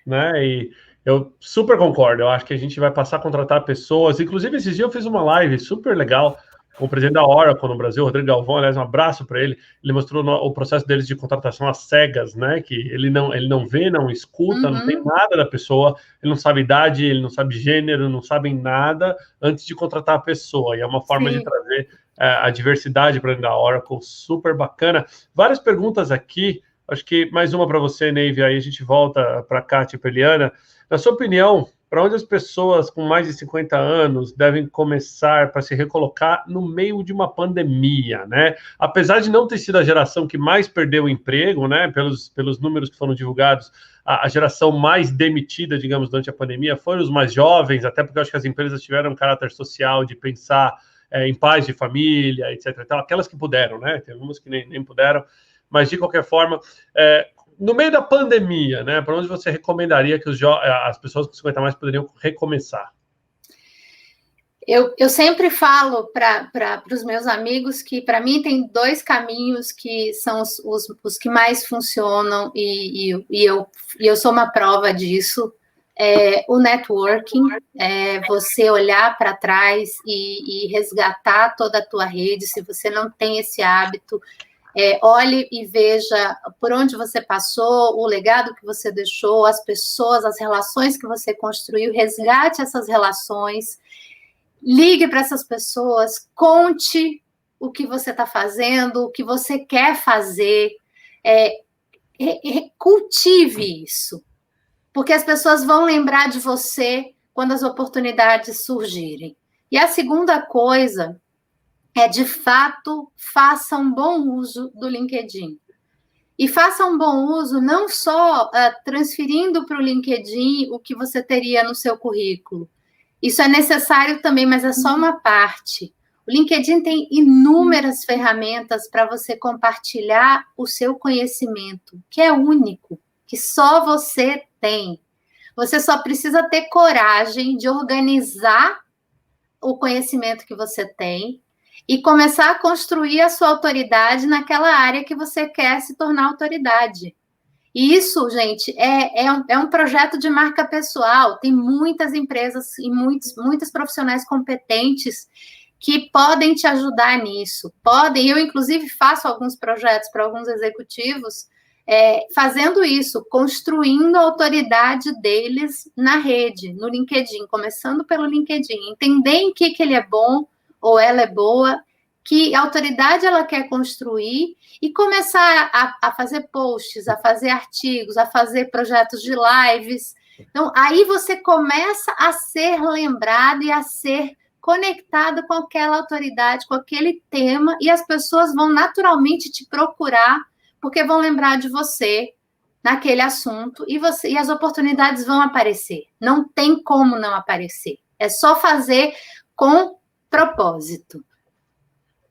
né? E eu super concordo. Eu acho que a gente vai passar a contratar pessoas. Inclusive, esses dias eu fiz uma live super legal com o presidente da Oracle no Brasil, Rodrigo Galvão. Aliás, um abraço para ele. Ele mostrou o processo deles de contratação às cegas, né? Que ele não vê, não escuta, não tem nada da pessoa, ele não sabe idade, ele não sabe gênero, não sabe nada antes de contratar a pessoa. E é uma forma de trazer a diversidade para dentro da Oracle, super bacana. Várias perguntas aqui. Acho que mais uma para você, Neive, aí a gente volta para a Kátia e para a Eliana. Na sua opinião, para onde as pessoas com mais de 50 anos devem começar para se recolocar no meio de uma pandemia, né? Apesar de não ter sido a geração que mais perdeu o emprego, né? Pelos números que foram divulgados, a geração mais demitida, digamos, durante a pandemia foram os mais jovens, até porque eu acho que as empresas tiveram um caráter social de pensar em paz de família, etc. Então, aquelas que puderam, né? Tem algumas que nem puderam, mas de qualquer forma, no meio da pandemia, né? Para onde você recomendaria que as pessoas com 50 mais poderiam recomeçar? Eu sempre falo para os meus amigos que, para mim, tem 2 caminhos que são os que mais funcionam, e eu sou uma prova disso. O networking, você olhar para trás e resgatar toda a tua rede. Se você não tem esse hábito, olhe e veja por onde você passou, o legado que você deixou, as pessoas, as relações que você construiu, resgate essas relações, ligue para essas pessoas, conte o que você está fazendo, o que você quer fazer, cultive isso, porque as pessoas vão lembrar de você quando as oportunidades surgirem. E a segunda coisa de fato, faça um bom uso do LinkedIn. E faça um bom uso não só transferindo para o LinkedIn o que você teria no seu currículo. Isso é necessário também, mas é só uma parte. O LinkedIn tem inúmeras ferramentas para você compartilhar o seu conhecimento, que é único, que só você tem. Você só precisa ter coragem de organizar o conhecimento que você tem e começar a construir a sua autoridade naquela área que você quer se tornar autoridade. E isso, gente, é um projeto de marca pessoal. Tem muitas empresas e muitos profissionais competentes que podem te ajudar nisso. Eu, inclusive, faço alguns projetos para alguns executivos fazendo isso, construindo a autoridade deles na rede, no LinkedIn, começando pelo LinkedIn. Entender em que ele é bom ou ela é boa, que autoridade ela quer construir e começar a fazer posts, a fazer artigos, a fazer projetos de lives. Então, aí você começa a ser lembrado e a ser conectado com aquela autoridade, com aquele tema, e as pessoas vão naturalmente te procurar, porque vão lembrar de você naquele assunto, e as oportunidades vão aparecer. Não tem como não aparecer. É só fazer com propósito.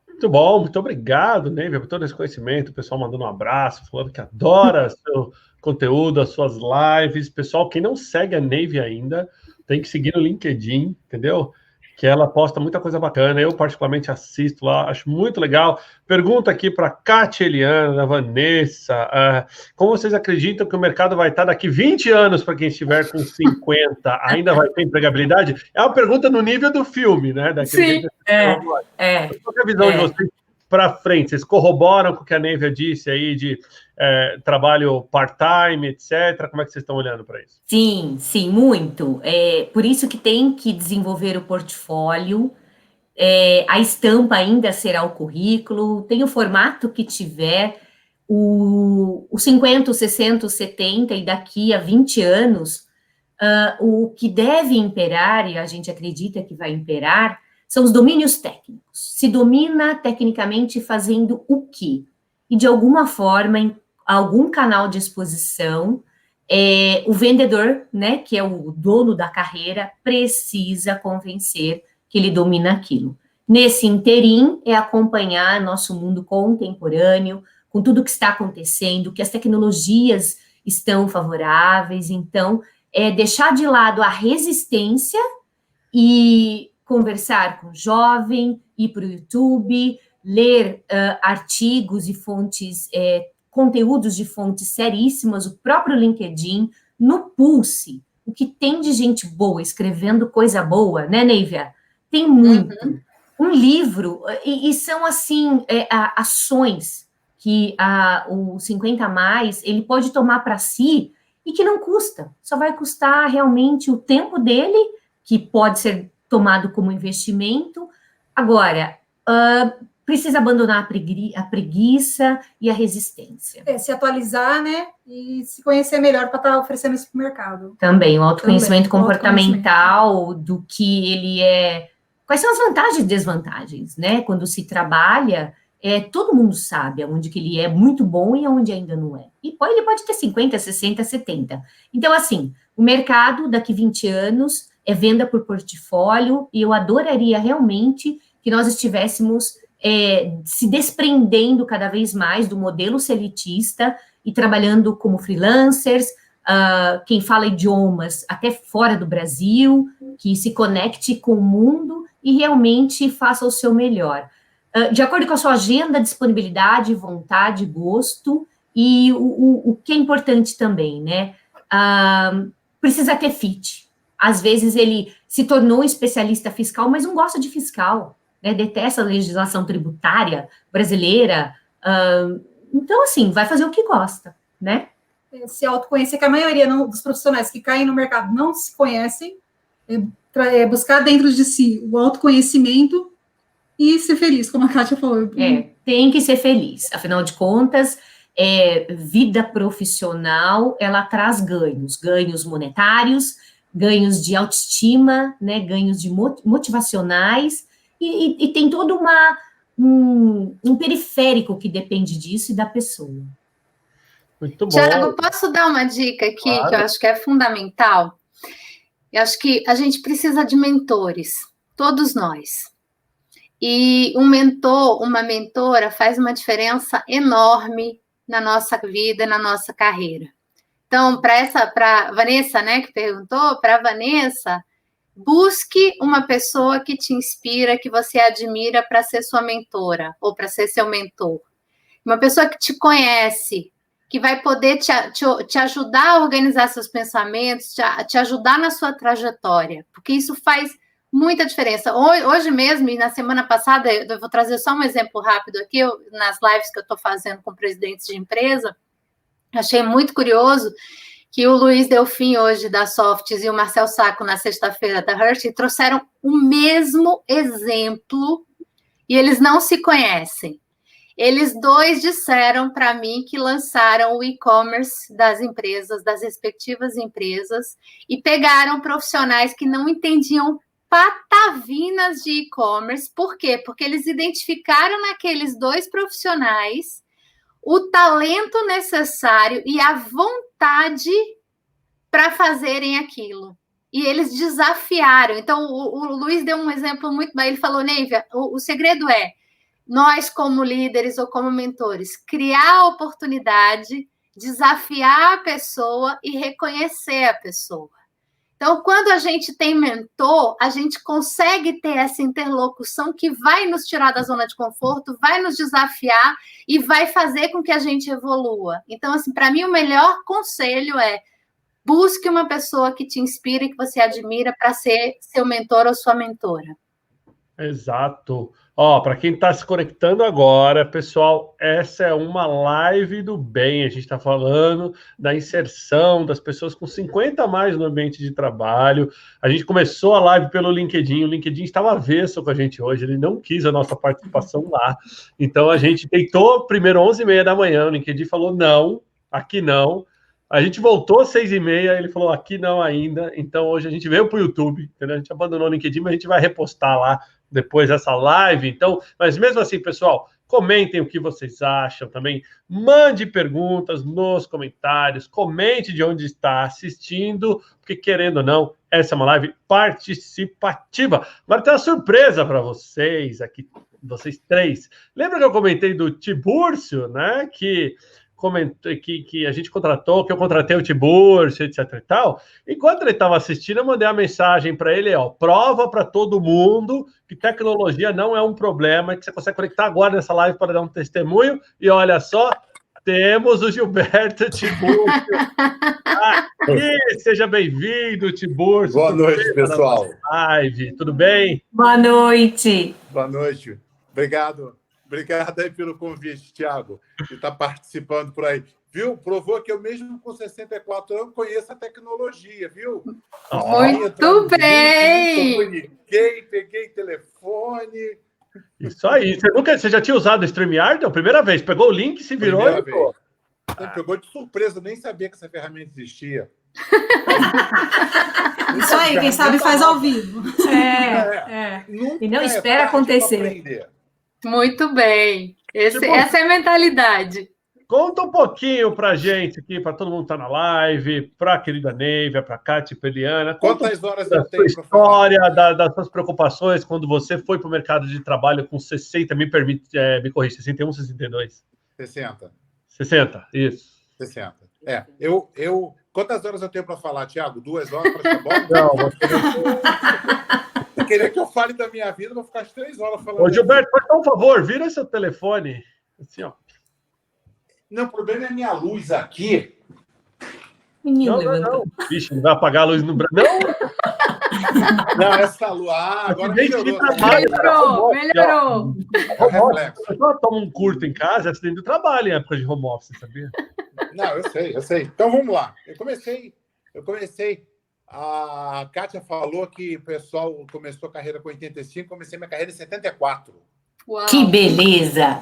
Muito bom, muito obrigado, Neive, por todo esse conhecimento. O pessoal mandando um abraço, falando que adora seu conteúdo, as suas lives. Pessoal, quem não segue a Neive ainda, tem que seguir no LinkedIn, entendeu? Que ela posta muita coisa bacana. Eu, particularmente, assisto lá, acho muito legal. Pergunta aqui para a Kátia, Eliana, Vanessa. Como vocês acreditam que o mercado vai estar daqui 20 anos para quem estiver com 50? Ainda vai ter empregabilidade? É uma pergunta no nível do filme, né? Sim, Qual é a visão de vocês para frente? Vocês corroboram com o que a Neive disse aí de trabalho part-time, etc. Como é que vocês estão olhando para isso? Sim, sim, muito. Por isso que tem que desenvolver o portfólio, a estampa ainda será o currículo, tem o formato que tiver, o 50, o 60, o 70, e daqui a 20 anos, o que deve imperar, e a gente acredita que vai imperar, são os domínios técnicos. Se domina tecnicamente fazendo o quê? E de alguma forma, em algum canal de exposição, o vendedor, né, que é o dono da carreira, precisa convencer que ele domina aquilo. Nesse interim, acompanhar nosso mundo contemporâneo, com tudo que está acontecendo, que as tecnologias estão favoráveis. Então, deixar de lado a resistência e conversar com o jovem, ir para o YouTube, ler artigos e fontes, conteúdos de fontes seríssimas, o próprio LinkedIn, no Pulse, o que tem de gente boa, escrevendo coisa boa, né, Neivia? Tem muito. Um livro, e são, assim, ações que o 50+, ele pode tomar para si e que não custa. Só vai custar realmente o tempo dele, que pode ser tomado como investimento. Agora, precisa abandonar a preguiça e a resistência. Se atualizar, né? E se conhecer melhor para estar oferecendo isso para o mercado. Também, o autoconhecimento comportamental do que ele é. Quais são as vantagens e desvantagens, né? Quando se trabalha, todo mundo sabe aonde que ele é muito bom e aonde ainda não é. E ele pode ter 50, 60, 70. Então, assim, o mercado daqui 20 anos é venda por portfólio, e eu adoraria realmente que nós estivéssemos se desprendendo cada vez mais do modelo selitista e trabalhando como freelancers, quem fala idiomas até fora do Brasil, que se conecte com o mundo e realmente faça o seu melhor. De acordo com a sua agenda, disponibilidade, vontade, gosto, e o que é importante também, né? Precisa ter fit. Às vezes ele se tornou um especialista fiscal, mas não gosta de fiscal, né? Detesta a legislação tributária brasileira. Então, assim, vai fazer o que gosta, né? Se autoconhecer, que a maioria dos profissionais que caem no mercado não se conhecem, buscar dentro de si o autoconhecimento e ser feliz, como a Kátia falou. Tem que ser feliz. Afinal de contas, vida profissional, ela traz ganhos monetários, ganhos de autoestima, né, ganhos de motivacionais, e tem todo um periférico que depende disso e da pessoa. Muito bom. Tiago, posso dar uma dica aqui, claro, que eu acho que é fundamental? Eu acho que a gente precisa de mentores, todos nós. E um mentor, uma mentora faz uma diferença enorme na nossa vida, na nossa carreira. Então, para a Vanessa, né, que perguntou, para a Vanessa, busque uma pessoa que te inspira, que você admira para ser sua mentora ou para ser seu mentor. Uma pessoa que te conhece, que vai poder te ajudar a organizar seus pensamentos, te ajudar na sua trajetória, porque isso faz muita diferença. Hoje mesmo, e na semana passada, eu vou trazer só um exemplo rápido aqui, nas lives que eu estou fazendo com presidentes de empresa, achei muito curioso que o Luiz Delfim, hoje, da Softs, e o Marcel Sacco, na sexta-feira, da Hershey, trouxeram o mesmo exemplo, e eles não se conhecem. Eles dois disseram para mim que lançaram o e-commerce das empresas, das respectivas empresas, e pegaram profissionais que não entendiam patavinas de e-commerce. Por quê? Porque eles identificaram naqueles dois profissionais o talento necessário e a vontade para fazerem aquilo. E eles desafiaram. Então, o Luiz deu um exemplo muito bem. Ele falou, Neivia, o segredo é nós, como líderes ou como mentores, criar a oportunidade, desafiar a pessoa e reconhecer a pessoa. Então, quando a gente tem mentor, a gente consegue ter essa interlocução que vai nos tirar da zona de conforto, vai nos desafiar e vai fazer com que a gente evolua. Então, assim, para mim, o melhor conselho é busque uma pessoa que te inspire, que você admira, para ser seu mentor ou sua mentora. Exato. Para quem está se conectando agora, pessoal, essa é uma live do bem. A gente está falando da inserção das pessoas com 50 a mais no ambiente de trabalho. A gente começou a live pelo LinkedIn. O LinkedIn estava avesso com a gente hoje. Ele não quis a nossa participação lá. Então, a gente tentou primeiro 11h30 da manhã. O LinkedIn falou não, aqui não. A gente voltou às 6h30, ele falou aqui não ainda. Então, hoje a gente veio para o YouTube, entendeu? A gente abandonou o LinkedIn, mas a gente vai repostar lá depois dessa live. Então, mas mesmo assim, pessoal, comentem o que vocês acham também. Mande perguntas nos comentários, comente de onde está assistindo, porque querendo ou não, essa é uma live participativa. Agora tem uma surpresa para vocês aqui, vocês três. Lembra que eu comentei do Tibúrcio, né? Que que a gente contratou, que eu contratei o Tiburcio, etc e tal, enquanto ele estava assistindo, eu mandei a mensagem para ele, ó, prova para todo mundo que tecnologia não é um problema, que você consegue conectar agora nessa live para dar um testemunho, e olha só, temos o Gilberto Tiburcio aqui, seja bem-vindo, Tiburcio. Boa noite, pessoal. Live, tudo bem? Boa noite. Boa noite. Obrigado aí pelo convite, Thiago, que está participando por aí. Viu? Provou que eu mesmo com 64 anos conheço a tecnologia, viu? Muito bem! Comuniquei, peguei telefone. Isso aí. Você já tinha usado o StreamYard? É a primeira vez. Pegou o link, se virou Primeira e... vez. Você pegou de surpresa, nem sabia que essa ferramenta existia. Isso aí, quem sabe faz ao vivo. E não espera acontecer. Muito bem. Essa é a mentalidade. Conta um pouquinho pra gente aqui, para todo mundo que tá na live, pra querida Neivia, pra Kátia Peliana. Quantas horas eu tenho para falar? História, das suas preocupações quando você foi para o mercado de trabalho com 60, me corrija, 61, 62? 60. 60, isso. 60. Quantas horas eu tenho para falar, Thiago? 2 horas para tá bom? Não, você Você queria que eu fale da minha vida, eu vou ficar as 3 horas falando. Ô, Gilberto, por favor, vira seu telefone. Assim, ó. Não, o problema é a minha luz aqui. Menino, não. Vixe, não vai apagar a luz no Brasil. Não, essa luz. Agora melhorou. Melhorou. Eu tomo um curto em casa, acidente do trabalho em época de home office, sabia? Não, eu sei. Então, vamos lá. Eu comecei. A Kátia falou que o pessoal começou a carreira com 85, comecei minha carreira em 74. Uau. Que beleza!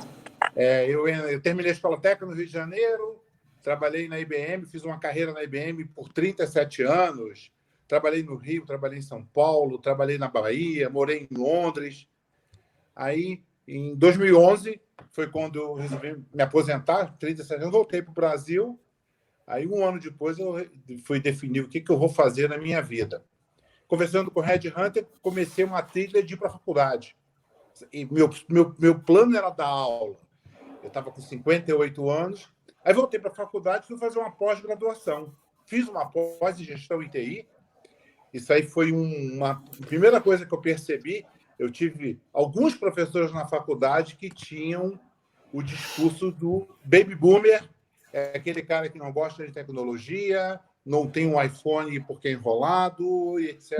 Eu terminei a escola técnica no Rio de Janeiro, trabalhei na IBM, fiz uma carreira na IBM por 37 anos, trabalhei no Rio, trabalhei em São Paulo, trabalhei na Bahia, morei em Londres. Aí, em 2011, foi quando eu resolvi me aposentar, 37 anos, voltei para o Brasil. Aí, um ano depois, eu fui definir o que eu vou fazer na minha vida. Conversando com o Red Hunter, comecei uma trilha de ir para a faculdade. E meu plano era dar aula. Eu estava com 58 anos. Aí voltei para a faculdade e fui fazer uma pós-graduação. Fiz uma pós em gestão em TI. Isso aí foi uma primeira coisa que eu percebi. Eu tive alguns professores na faculdade que tinham o discurso do baby boomer, aquele cara que não gosta de tecnologia, não tem um iPhone porque é enrolado, e etc.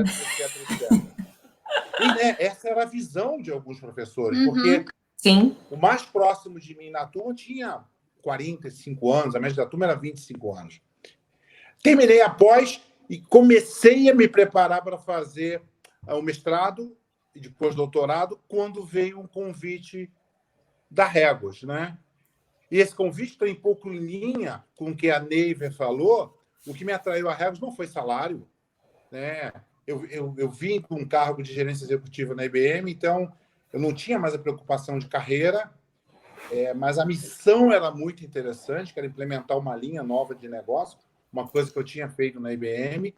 E, essa era a visão de alguns professores, porque Sim. O mais próximo de mim na turma tinha 45 anos, a média da turma era 25 anos. Terminei a pós e comecei a me preparar para fazer o mestrado e depois doutorado, quando veio um convite da Regus, né? E esse convite está um pouco em linha com o que a Neivia falou. O que me atraiu a Regus não foi salário, né? Eu vim com um cargo de gerência executiva na IBM, então eu não tinha mais a preocupação de carreira, mas a missão era muito interessante, que era implementar uma linha nova de negócio, uma coisa que eu tinha feito na IBM.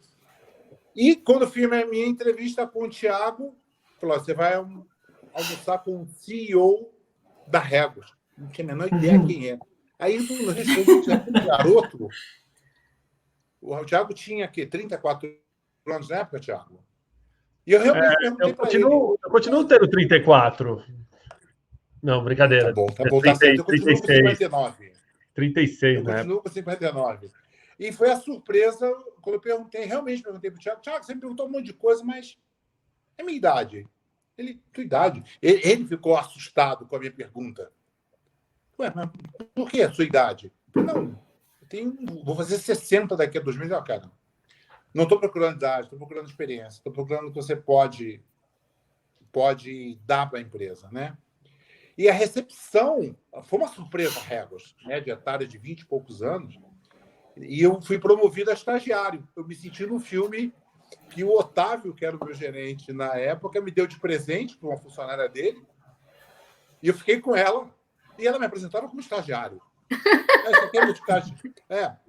E quando eu fiz a minha entrevista com o Thiago, falou: você vai almoçar com o CEO da Regus. Não tinha a menor ideia quem é. Aí eu respondi, garoto. O Thiago tinha aqui 34 anos na época, Thiago. E eu realmente perguntei para ele. Eu continuo tendo 34. Não, brincadeira. Tá bom, tá certo. Eu continuo com 59. 36, né? Eu continuo com 59. E foi a surpresa quando eu realmente perguntei para o Thiago. Thiago, você me perguntou um monte de coisa, mas é minha idade. Tua idade. Ele ficou assustado com a minha pergunta. Ué, mas por que a sua idade? Não, vou fazer 60 daqui a 2 meses. Cara, não estou procurando idade, estou procurando experiência, estou procurando o que você pode dar para a empresa, né? E a recepção foi uma surpresa, Regus, média etária de 20 e poucos anos, e eu fui promovido a estagiário. Eu me senti no filme que o Otávio, que era o meu gerente na época, me deu de presente para uma funcionária dele, e eu fiquei com ela, e ela me apresentava como estagiário.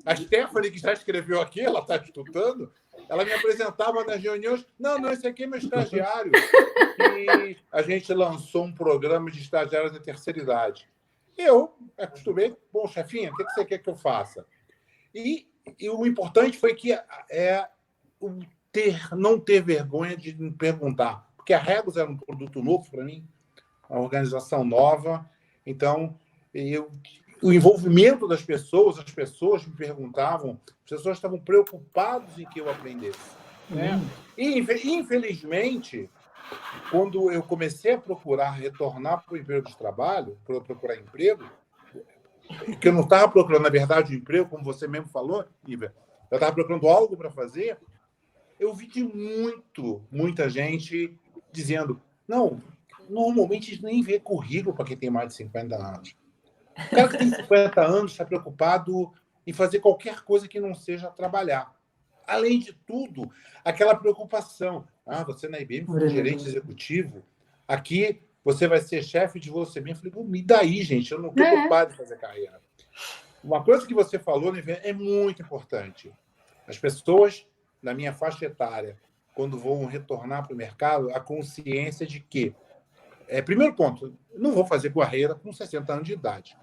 A Stephanie, que já escreveu aqui, ela está estudando, ela me apresentava nas reuniões. Não, esse aqui é meu estagiário. E a gente lançou um programa de estagiários da terceira idade. Eu acostumei, bom, chefinha, o que você quer que eu faça? E o importante foi que não ter vergonha de me perguntar, porque a Regus era um produto novo para mim, uma organização nova, então o envolvimento das pessoas, as pessoas me perguntavam, as pessoas estavam preocupadas em que eu aprendesse. Né? E, infelizmente, quando eu comecei a retornar para o emprego de trabalho, para muitas emprego, que eu não estava procurando, na verdade, um emprego, como você mesmo falou, Iva, eu estava procurando algo para fazer, eu vi de muita gente dizendo, não, normalmente a gente nem vê currículo para quem tem mais de 50 anos. O cara que tem 50 anos está preocupado em fazer qualquer coisa que não seja trabalhar. Além de tudo, aquela preocupação. Você na IBM foi gerente executivo, aqui você vai ser chefe de você mesmo. Eu falei, me daí, gente, eu não estou preocupado em fazer carreira. Uma coisa que você falou, Nívia, é muito importante. As pessoas, na minha faixa etária, quando vão retornar para o mercado, a consciência de que, primeiro ponto, não vou fazer carreira com 60 anos de idade.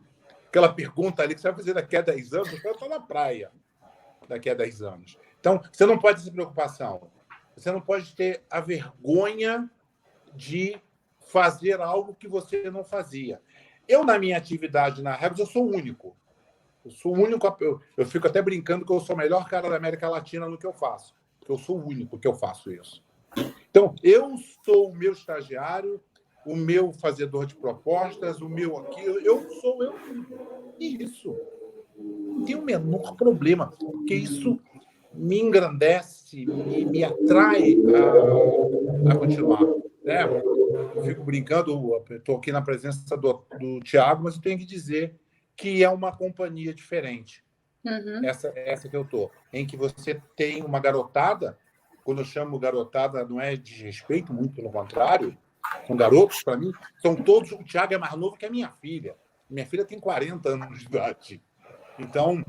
Aquela pergunta ali que você vai fazer daqui a 10 anos, eu estou na praia daqui a 10 anos. Então, você não pode ter essa preocupação. Você não pode ter a vergonha de fazer algo que você não fazia. Eu, na minha atividade na Regus, eu sou o único. Eu sou o único. Eu fico até brincando que eu sou o melhor cara da América Latina no que eu faço. Porque eu sou o único que eu faço isso. Então, eu sou o meu estagiário, o meu fazedor de propostas, o meu aqui. Eu sou eu. E isso não tem o menor problema, porque isso me engrandece, me atrai a continuar. Né? Eu fico brincando, estou aqui na presença do Thiago, mas eu tenho que dizer que é uma companhia diferente. Uhum. Essa que eu estou, em que você tem uma garotada, quando eu chamo garotada, não é de respeito, muito pelo contrário, são garotos, para mim, são todos. O Thiago é mais novo que a minha filha. Minha filha tem 40 anos de idade. Então,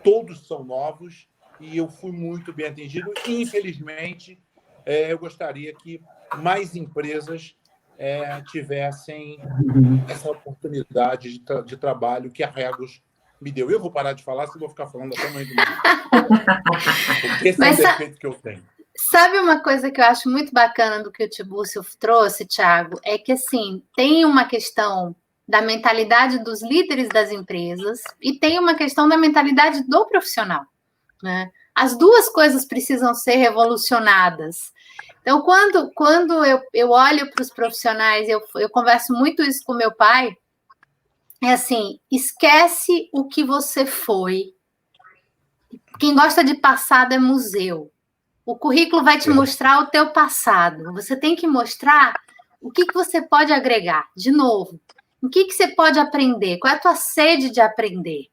todos são novos e eu fui muito bem atendido. Infelizmente, eu gostaria que mais empresas tivessem essa oportunidade de trabalho que a Regus me deu. Eu vou parar de falar, senão vou ficar falando até amanhã do mundo. Porque esse é o defeito que eu tenho. Sabe uma coisa que eu acho muito bacana do que o Tibúrcio trouxe, Thiago? É que, assim, tem uma questão da mentalidade dos líderes das empresas e tem uma questão da mentalidade do profissional, né? As duas coisas precisam ser revolucionadas. Então, quando eu olho para os profissionais, eu converso muito isso com meu pai, é assim, esquece o que você foi. Quem gosta de passado é museu. O currículo vai te mostrar o teu passado. Você tem que mostrar o que você pode agregar. De novo, o que você pode aprender? Qual é a tua sede de aprender?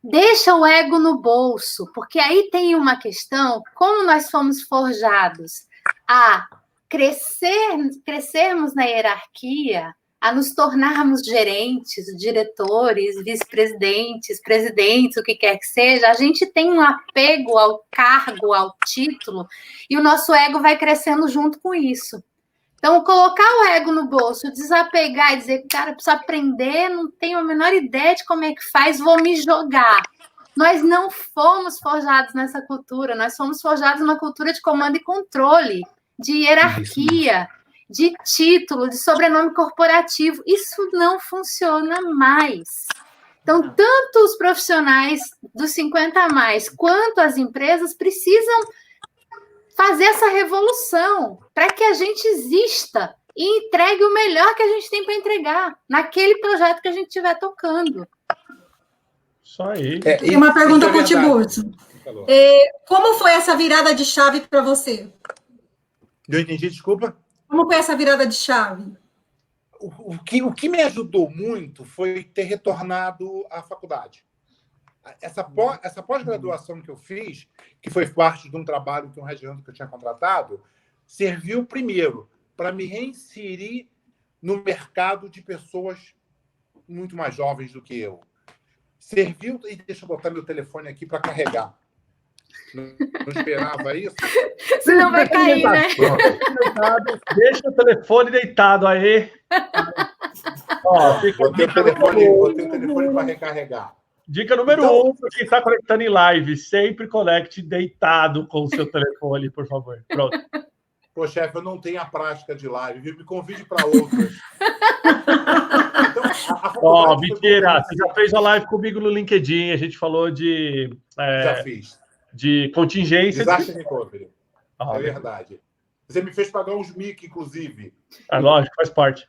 Deixa o ego no bolso, porque aí tem uma questão, como nós fomos forjados a crescermos na hierarquia, a nos tornarmos gerentes, diretores, vice-presidentes, presidentes, o que quer que seja, a gente tem um apego ao cargo, ao título, e o nosso ego vai crescendo junto com isso. Então, colocar o ego no bolso, desapegar e dizer, cara, eu preciso aprender, não tenho a menor ideia de como é que faz, vou me jogar. Nós não fomos forjados nessa cultura, nós fomos forjados numa cultura de comando e controle, de hierarquia, de título, de sobrenome corporativo. Isso não funciona mais. Então, tanto os profissionais dos 50 a mais, quanto as empresas precisam fazer essa revolução para que a gente exista e entregue o melhor que a gente tem para entregar naquele projeto que a gente estiver tocando. Isso aí. Tem uma pergunta para o Tibúrcio. Como foi essa virada de chave para você? Eu entendi, desculpa. Como foi essa virada de chave? O que me ajudou muito foi ter retornado à faculdade. Essa pós-graduação que eu fiz, que foi parte de um trabalho que um headhunter que eu tinha contratado, serviu primeiro para me reinserir no mercado de pessoas muito mais jovens do que eu. Serviu, e deixa eu botar meu telefone aqui para carregar. Não esperava isso. Senão vai cair, né? Deixa o telefone deitado aí. Ó, fica Botei o telefone para recarregar. Dica número 1, para quem está conectando em live, sempre conecte deitado com o seu telefone, por favor. Pronto. Pô, chefe, eu não tenho a prática de live, viu? Me convide para outras. Ó, mentira, você já fez uma live comigo no LinkedIn, a gente falou de... Já fiz. De contingência. Desastre recovery. É verdade. Você me fez pagar uns mic, inclusive. Lógico, faz parte.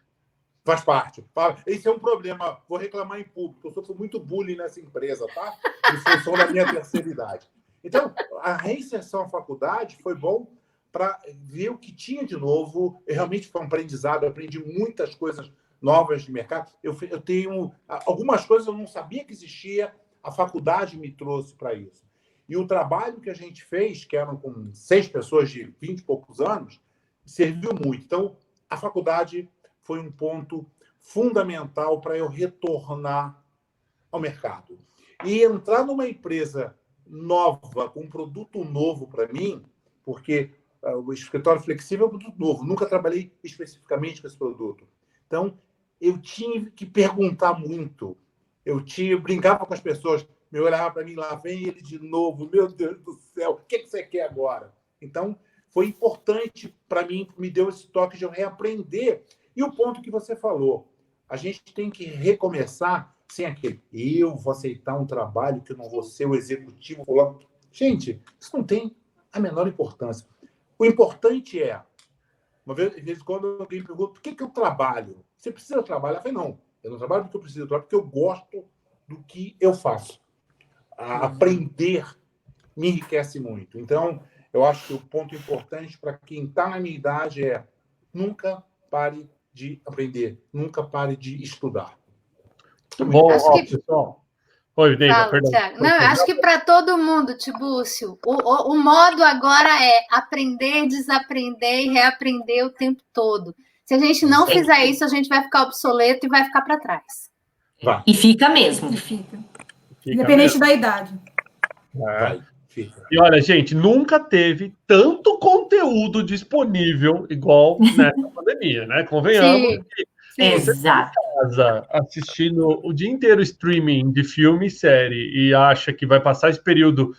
Faz parte. Esse é um problema. Vou reclamar em público. Eu sofro muito bullying nessa empresa, tá? Em função da minha terceira idade. Então, a reinserção à faculdade foi bom para ver o que tinha de novo. Realmente foi um aprendizado. Eu aprendi muitas coisas novas de mercado. Eu tenho... Algumas coisas eu não sabia que existia. A faculdade me trouxe para isso. E o trabalho que a gente fez, que eram com 6 pessoas de 20 e poucos anos, serviu muito. Então, a faculdade foi um ponto fundamental para eu retornar ao mercado. E entrar numa empresa nova, com um produto novo para mim, porque o escritório flexível é um produto novo, nunca trabalhei especificamente com esse produto. Então, eu tive que perguntar muito. Eu brincava com as pessoas, me olhava para mim lá, vem ele de novo, meu Deus do céu, o que você quer agora? Então, foi importante para mim, me deu esse toque de eu reaprender. E o ponto que você falou, a gente tem que recomeçar sem aquele, eu vou aceitar um trabalho que eu não vou ser o executivo. Gente, isso não tem a menor importância. O importante é, uma vez quando alguém pergunta, por que eu trabalho? Você precisa trabalhar? Eu falei, não, eu não trabalho porque eu preciso, eu trabalho porque eu gosto do que eu faço. Aprender me enriquece muito. Então, eu acho que o ponto importante para quem está na minha idade é nunca pare de aprender, nunca pare de estudar. Bom, pessoal. Oi, Neiva, perdão. Não, acho que para todo mundo, Tibúrcio, o modo agora é aprender, desaprender e reaprender o tempo todo. Se a gente não fizer isso, a gente vai ficar obsoleto e vai ficar para trás. Vai. E fica mesmo. Independente da idade. E olha, gente, nunca teve tanto conteúdo disponível igual nessa pandemia, né? Convenhamos que você está em casa assistindo o dia inteiro streaming de filme e série e acha que vai passar esse período.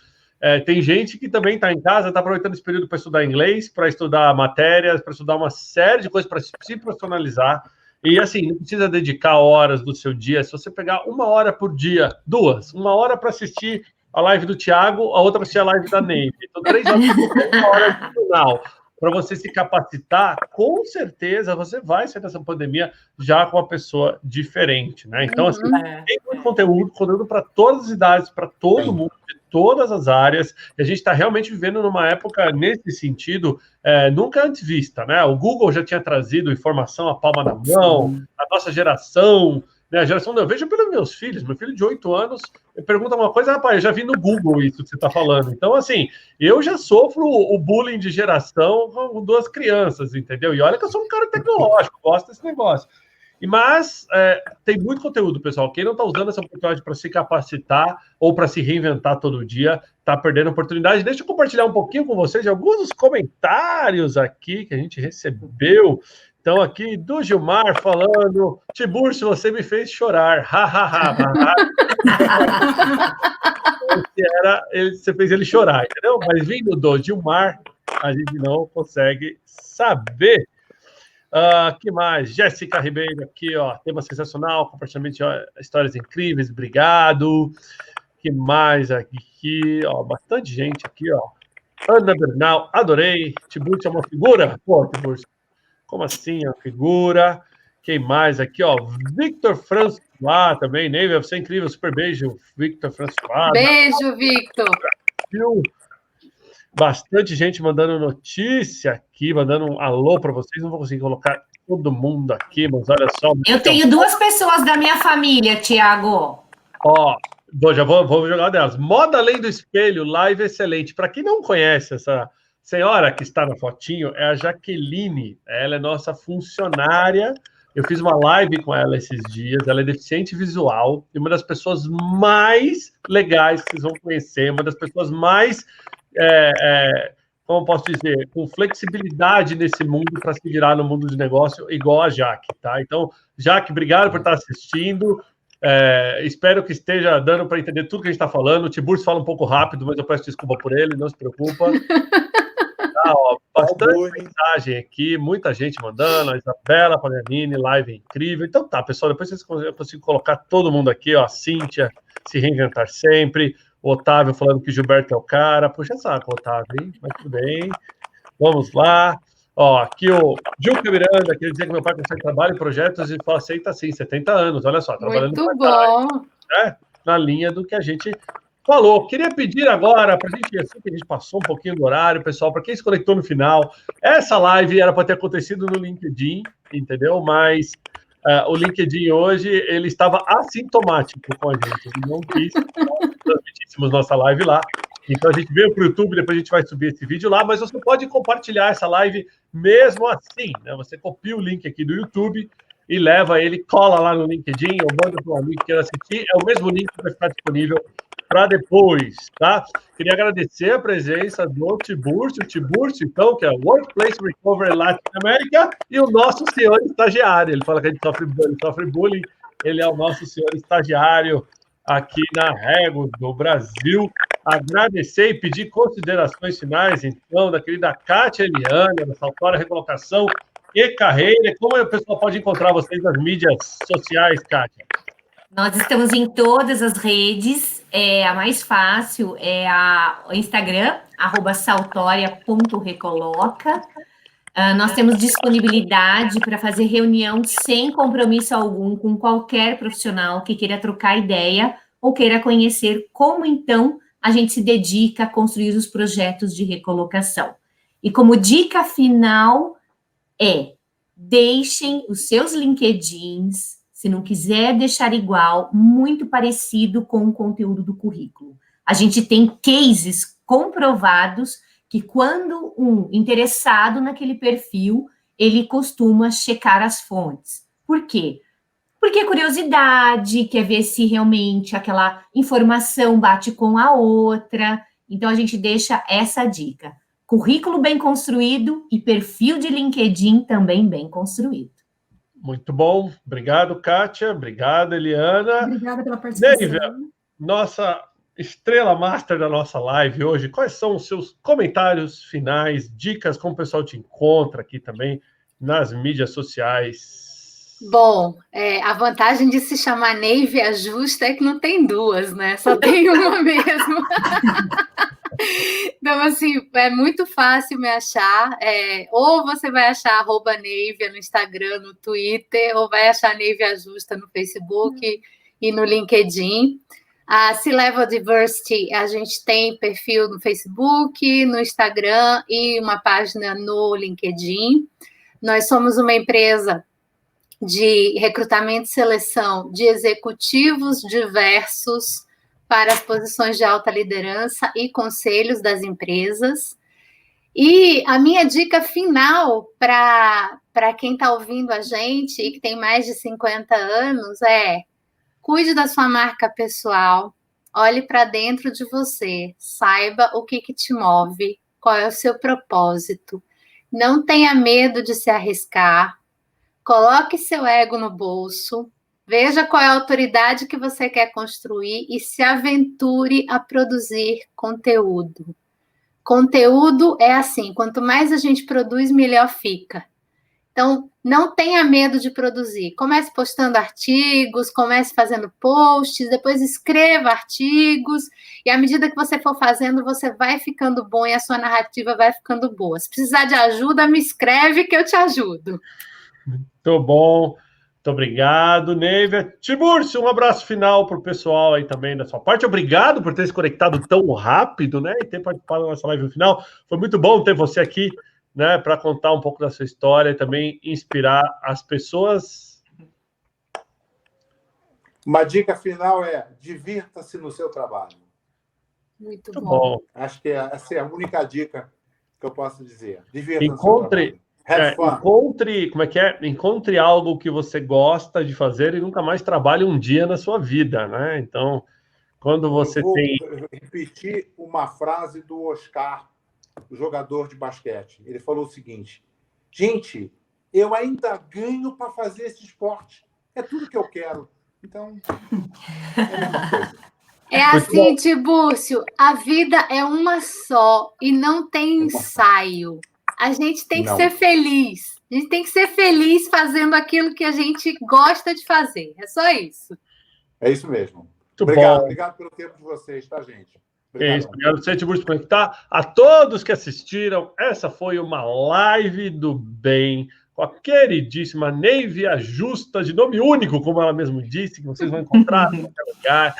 Tem gente que também está em casa, está aproveitando esse período para estudar inglês, para estudar matérias, para estudar uma série de coisas para se profissionalizar. E assim, não precisa dedicar horas do seu dia. Se você pegar 1 hora por dia, 2, 1 hora para assistir a live do Thiago, a outra para assistir a live da Neiva. Então, 3 horas por dia, 1 hora de final. Para você se capacitar, com certeza você vai sair dessa pandemia já com uma pessoa diferente, né? Então, assim, tem muito conteúdo para todas as idades, para todo mundo, de todas as áreas, e a gente está realmente vivendo numa época, nesse sentido, nunca antes vista, né? O Google já tinha trazido informação à palma da mão, a nossa geração, né? A geração, eu vejo pelos meus filhos, meu filho de 8 anos, pergunta uma coisa, rapaz, eu já vi no Google isso que você está falando. Então, assim, eu já sofro o bullying de geração com 2 crianças, entendeu? E olha que eu sou um cara tecnológico, gosto desse negócio. Mas tem muito conteúdo, pessoal. Quem não está usando essa oportunidade para se capacitar ou para se reinventar todo dia, está perdendo a oportunidade. Deixa eu compartilhar um pouquinho com vocês de alguns dos comentários aqui que a gente recebeu. Então, aqui do Gilmar falando, Tibúrcio, você me fez chorar. Você fez ele chorar, entendeu? Mas vindo do Gilmar, a gente não consegue saber. Que mais? Jéssica Ribeiro aqui, ó, tema sensacional, compartilhamento de histórias incríveis, obrigado. Que mais aqui? Ó, bastante gente aqui, ó. Ana Bernal, adorei. Tibúrcio é uma figura? Pô, Tibúrcio, como assim a figura? Quem mais aqui, ó? Victor François também, Neiva, você é incrível, super beijo, Victor François. Beijo, Victor. Bastante gente mandando notícia aqui, mandando um alô para vocês. Não vou conseguir colocar todo mundo aqui, mas olha só. Eu tenho 2 pessoas da minha família, Thiago. Ó, já vou jogar delas. Moda Além do Espelho, live excelente. Para quem não conhece essa senhora que está na fotinho, é a Jaqueline. Ela é nossa funcionária. Eu fiz uma live com ela esses dias. Ela é deficiente visual e uma das pessoas mais legais que vocês vão conhecer, uma das pessoas mais como posso dizer, com flexibilidade nesse mundo para se virar no mundo de negócio, igual a Jaque, tá? Então, Jaque, obrigado por estar assistindo. Espero que esteja dando para entender tudo que a gente está falando. O Tiburcio fala um pouco rápido, mas eu peço desculpa por ele, não se preocupa. Bastante mensagem aqui, muita gente mandando, a Isabela Paganini, live incrível. Então tá, pessoal, depois eu consigo colocar todo mundo aqui, ó, a Cíntia, se reinventar sempre, o Otávio falando que o Gilberto é o cara. Puxa saco, Otávio, hein? Mas tudo bem. Vamos lá. Ó, aqui o Juca Miranda, queria dizer que meu pai consegue trabalho em projetos e fala, aceita sim, 70 anos, olha só, trabalhando muito bom. Né? Na linha do que a gente falou. Queria pedir agora, para a gente, assim que a gente passou um pouquinho do horário, pessoal, para quem se conectou no final, essa live era para ter acontecido no LinkedIn, entendeu? Mas o LinkedIn hoje, ele estava assintomático com a gente, ele não quis que nós transmitíssemos nossa live lá. Então a gente veio para o YouTube, depois a gente vai subir esse vídeo lá, mas você pode compartilhar essa live mesmo assim, né? Você copia o link aqui do YouTube e leva ele, cola lá no LinkedIn, ou manda para um amigo que queira assistir, é o mesmo link que vai ficar disponível para depois, tá? Queria agradecer a presença do Tiburcio, então, que é Workplace Recovery Latin America, e o nosso senhor estagiário. Ele fala que a gente sofre bullying, ele é o nosso senhor estagiário aqui na Rego do Brasil. Agradecer e pedir considerações finais, então, da querida Kátia Eliana, da Saltória Recolocação e Carreira. Como o pessoal pode encontrar vocês nas mídias sociais, Kátia? Nós estamos em todas as redes, a mais fácil é o Instagram, @saltoria.recoloca. Nós temos disponibilidade para fazer reunião sem compromisso algum com qualquer profissional que queira trocar ideia ou queira conhecer como, então, a gente se dedica a construir os projetos de recolocação. E como dica final deixem os seus LinkedIns, se não quiser deixar igual, muito parecido com o conteúdo do currículo. A gente tem cases comprovados que quando um interessado naquele perfil, ele costuma checar as fontes. Por quê? Porque é curiosidade, quer ver se realmente aquela informação bate com a outra. Então, a gente deixa essa dica. Currículo bem construído e perfil de LinkedIn também bem construído. Muito bom. Obrigado, Kátia. Obrigado, Eliana. Obrigada pela participação. Nívia, nossa estrela master da nossa live hoje, quais são os seus comentários finais, dicas, como o pessoal te encontra aqui também nas mídias sociais? Bom, a vantagem de se chamar Nívia Justa é que não tem duas, né? Só tem uma mesmo. Então, assim, é muito fácil me achar. Ou você vai achar @Nívia no Instagram, no Twitter, ou vai achar Nívia Justa no Facebook e no LinkedIn. A C-Level Diversity, a gente tem perfil no Facebook, no Instagram e uma página no LinkedIn. Nós somos uma empresa de recrutamento e seleção de executivos diversos para as posições de alta liderança e conselhos das empresas. E a minha dica final para quem está ouvindo a gente e que tem mais de 50 anos cuide da sua marca pessoal, olhe para dentro de você, saiba o que te move, qual é o seu propósito. Não tenha medo de se arriscar, coloque seu ego no bolso, veja qual é a autoridade que você quer construir e se aventure a produzir conteúdo. Conteúdo é assim, quanto mais a gente produz, melhor fica. Então, não tenha medo de produzir. Comece postando artigos, comece fazendo posts, depois escreva artigos, e à medida que você for fazendo, você vai ficando bom e a sua narrativa vai ficando boa. Se precisar de ajuda, me escreve que eu te ajudo. Muito bom. Muito obrigado, Nívia. Tiburcio, um abraço final para o pessoal aí também da sua parte. Obrigado por ter se conectado tão rápido, né? E ter participado da nossa live no final. Foi muito bom ter você aqui, né, para contar um pouco da sua história e também inspirar as pessoas. Uma dica final divirta-se no seu trabalho. Muito bom. Acho que essa é a única dica que eu posso dizer. Divirta-se no seu trabalho. Encontre algo que você gosta de fazer e nunca mais trabalhe um dia na sua vida, né? Então, quando você vou tem... repetir uma frase do Oscar o jogador de basquete. Ele falou o seguinte: gente, eu ainda ganho para fazer esse esporte. É tudo que eu quero. Então, é a mesma coisa. É assim, Tibúrcio, a vida é uma só e não tem ensaio. A gente tem que ser feliz. A gente tem que ser feliz fazendo aquilo que a gente gosta de fazer. É só isso. É isso mesmo. Muito obrigado. bom. Obrigado pelo tempo de vocês, tá, gente? É isso, obrigado você, Tibúrcio, por conectar. A todos que assistiram, essa foi uma live do bem com a queridíssima Neivia Justa, de nome único, como ela mesmo disse, que vocês vão encontrar em qualquer lugar.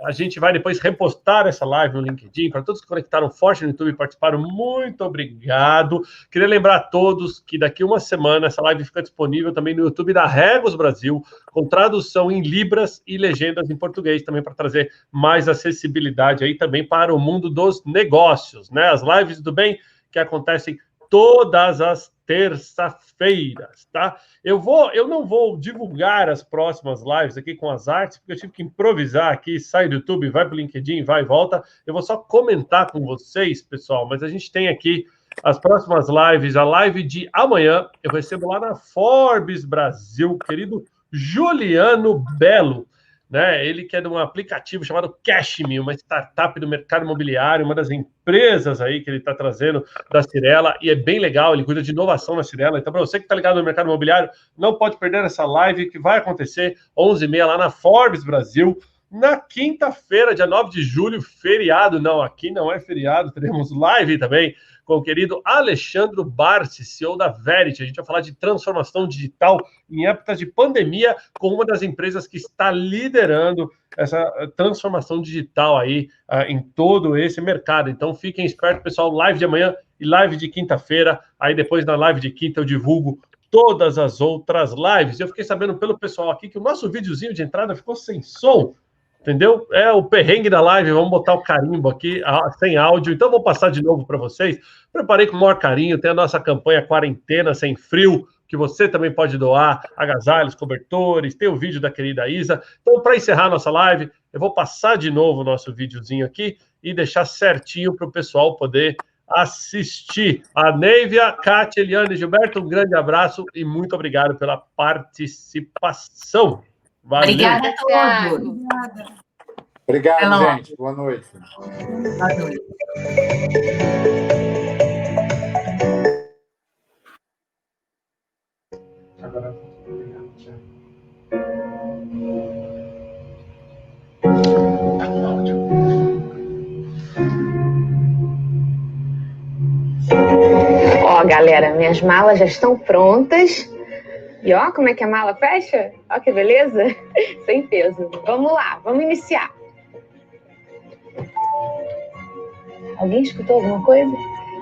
A gente vai depois repostar essa live no LinkedIn. Para todos que conectaram forte no YouTube e participaram, muito obrigado. Queria lembrar a todos que daqui uma semana essa live fica disponível também no YouTube da Regos Brasil, com tradução em libras e legendas em português, também para trazer mais acessibilidade aí também para o mundo dos negócios, né? As lives do bem que acontecem todas as terça-feiras, tá? Eu não vou divulgar as próximas lives aqui com as artes, porque eu tive que improvisar aqui, sai do YouTube, vai para o LinkedIn, vai e volta. Eu vou só comentar com vocês, pessoal, mas a gente tem aqui as próximas lives. A live de amanhã eu recebo lá na Forbes Brasil, querido Juliano Belo, né? Ele que é de um aplicativo chamado Cashme, uma startup do mercado imobiliário, uma das empresas aí que ele está trazendo da Cirela, e é bem legal, ele cuida de inovação na Cirela. Então, para você que está ligado no mercado imobiliário, não pode perder essa live que vai acontecer 11h30 lá na Forbes Brasil, na quinta-feira, dia 9 de julho, feriado. Não, aqui não é feriado, teremos live também com o querido Alexandre Barsi, CEO da Verity. A gente vai falar de transformação digital em épocas de pandemia, com uma das empresas que está liderando essa transformação digital aí em todo esse mercado. Então, fiquem espertos, pessoal. Live de amanhã e live de quinta-feira. Aí, depois, na live de quinta, eu divulgo todas as outras lives. Eu fiquei sabendo pelo pessoal aqui que o nosso videozinho de entrada ficou sem som. Entendeu? É o perrengue da live, vamos botar o carimbo aqui, sem áudio. Então, vou passar de novo para vocês. Preparei com o maior carinho, tem a nossa campanha Quarentena Sem Frio, que você também pode doar agasalhos, cobertores, tem o vídeo da querida Isa. Então, para encerrar a nossa live, eu vou passar de novo o nosso videozinho aqui e deixar certinho para o pessoal poder assistir. A Neivia, Kátia, Eliane e Gilberto, um grande abraço e muito obrigado pela participação. Valeu. Obrigada a todos. Obrigado, gente. Boa noite. Boa noite. Agora... Ó, galera, minhas malas já estão prontas. E ó, como é que a mala fecha? Ó, que beleza. Sem peso. Vamos lá, vamos iniciar. Alguém escutou alguma coisa?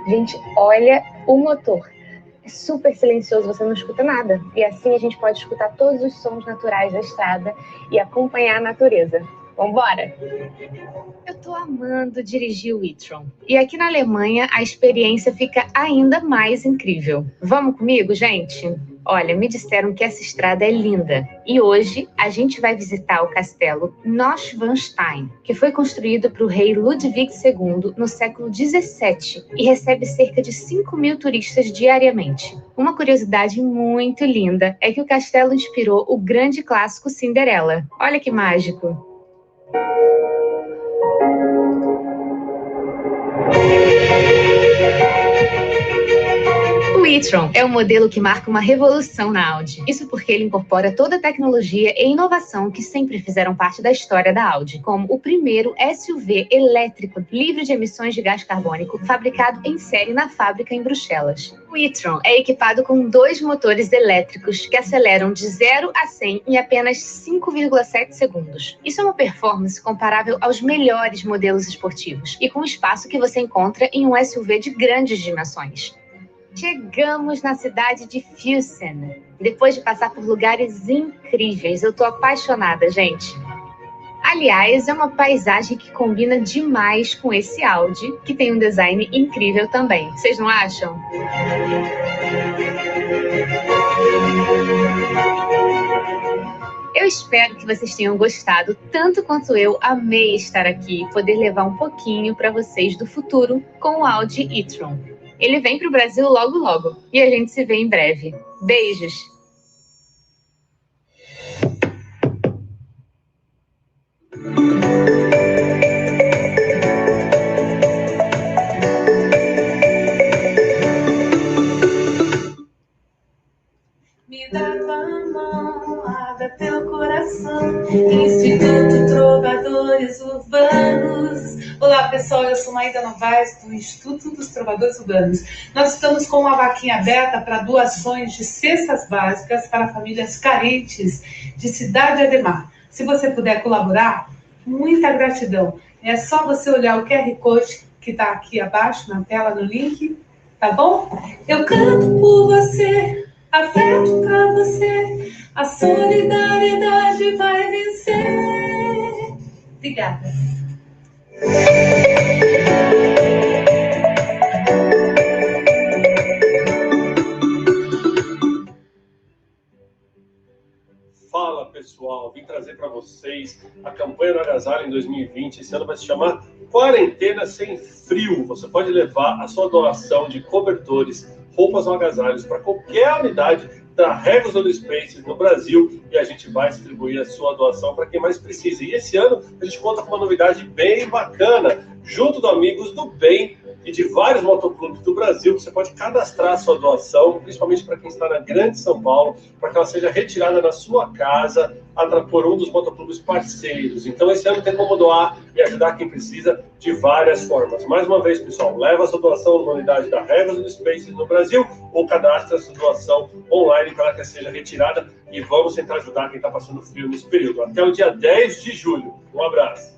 Gente, olha o motor. É super silencioso, você não escuta nada. E assim a gente pode escutar todos os sons naturais da estrada e acompanhar a natureza. Vambora? Eu tô amando dirigir o e-tron. E aqui na Alemanha, a experiência fica ainda mais incrível. Vamos comigo, gente? Olha, me disseram que essa estrada é linda. E hoje a gente vai visitar o castelo Neuschwanstein, que foi construído para o rei Ludwig II no século XVII e recebe cerca de 5.000 turistas diariamente. Uma curiosidade muito linda é que o castelo inspirou o grande clássico Cinderela. Olha que mágico! O e-tron é um modelo que marca uma revolução na Audi. Isso porque ele incorpora toda a tecnologia e inovação que sempre fizeram parte da história da Audi, como o primeiro SUV elétrico livre de emissões de gás carbônico fabricado em série na fábrica em Bruxelas. O e-tron é equipado com 2 motores elétricos que aceleram de 0 a 100 em apenas 5,7 segundos. Isso é uma performance comparável aos melhores modelos esportivos e com o espaço que você encontra em um SUV de grandes dimensões. Chegamos na cidade de Füssen. Depois de passar por lugares incríveis, eu tô apaixonada, gente. Aliás, é uma paisagem que combina demais com esse Audi, que tem um design incrível também. Vocês não acham? Eu Eu espero que vocês tenham gostado, tanto quanto eu amei estar aqui e poder levar um pouquinho para vocês do futuro com o Audi e-tron. Ele vem para o Brasil logo logo e a gente se vê em breve. Beijos! Me dá tua mão, abra teu coração. Instituto Trovadores Urbanos. Olá, pessoal, eu sou Maída Novaes, do Instituto dos Trovadores Urbanos. Nós estamos com uma vaquinha aberta para doações de cestas básicas para famílias carentes de Cidade Ademar. Se você puder colaborar, muita gratidão. É só você olhar o QR Code que está aqui abaixo na tela, no link, tá bom? Eu canto por você. Afeto pra você, a solidariedade vai vencer. Obrigada. Fala, pessoal, vim trazer para vocês a campanha do Agasalho em 2020. Esse ano vai se chamar Quarentena Sem Frio. Você pode levar a sua doação de cobertores, roupas ou agasalhos para qualquer unidade da Regos ou do Spaces no Brasil e a gente vai distribuir a sua doação para quem mais precisa. E esse ano a gente conta com uma novidade bem bacana. Junto do Amigos do Bem e de vários motoclubes do Brasil, você pode cadastrar a sua doação, principalmente para quem está na Grande São Paulo, para que ela seja retirada na sua casa por um dos motoclubes parceiros. Então, esse ano tem como doar e ajudar quem precisa de várias formas. Mais uma vez, pessoal, leva a sua doação numa unidade da Regos do Spaces no Brasil ou cadastra a sua doação online para que seja retirada e vamos tentar ajudar quem está passando frio nesse período. Até o dia 10 de julho. Um abraço.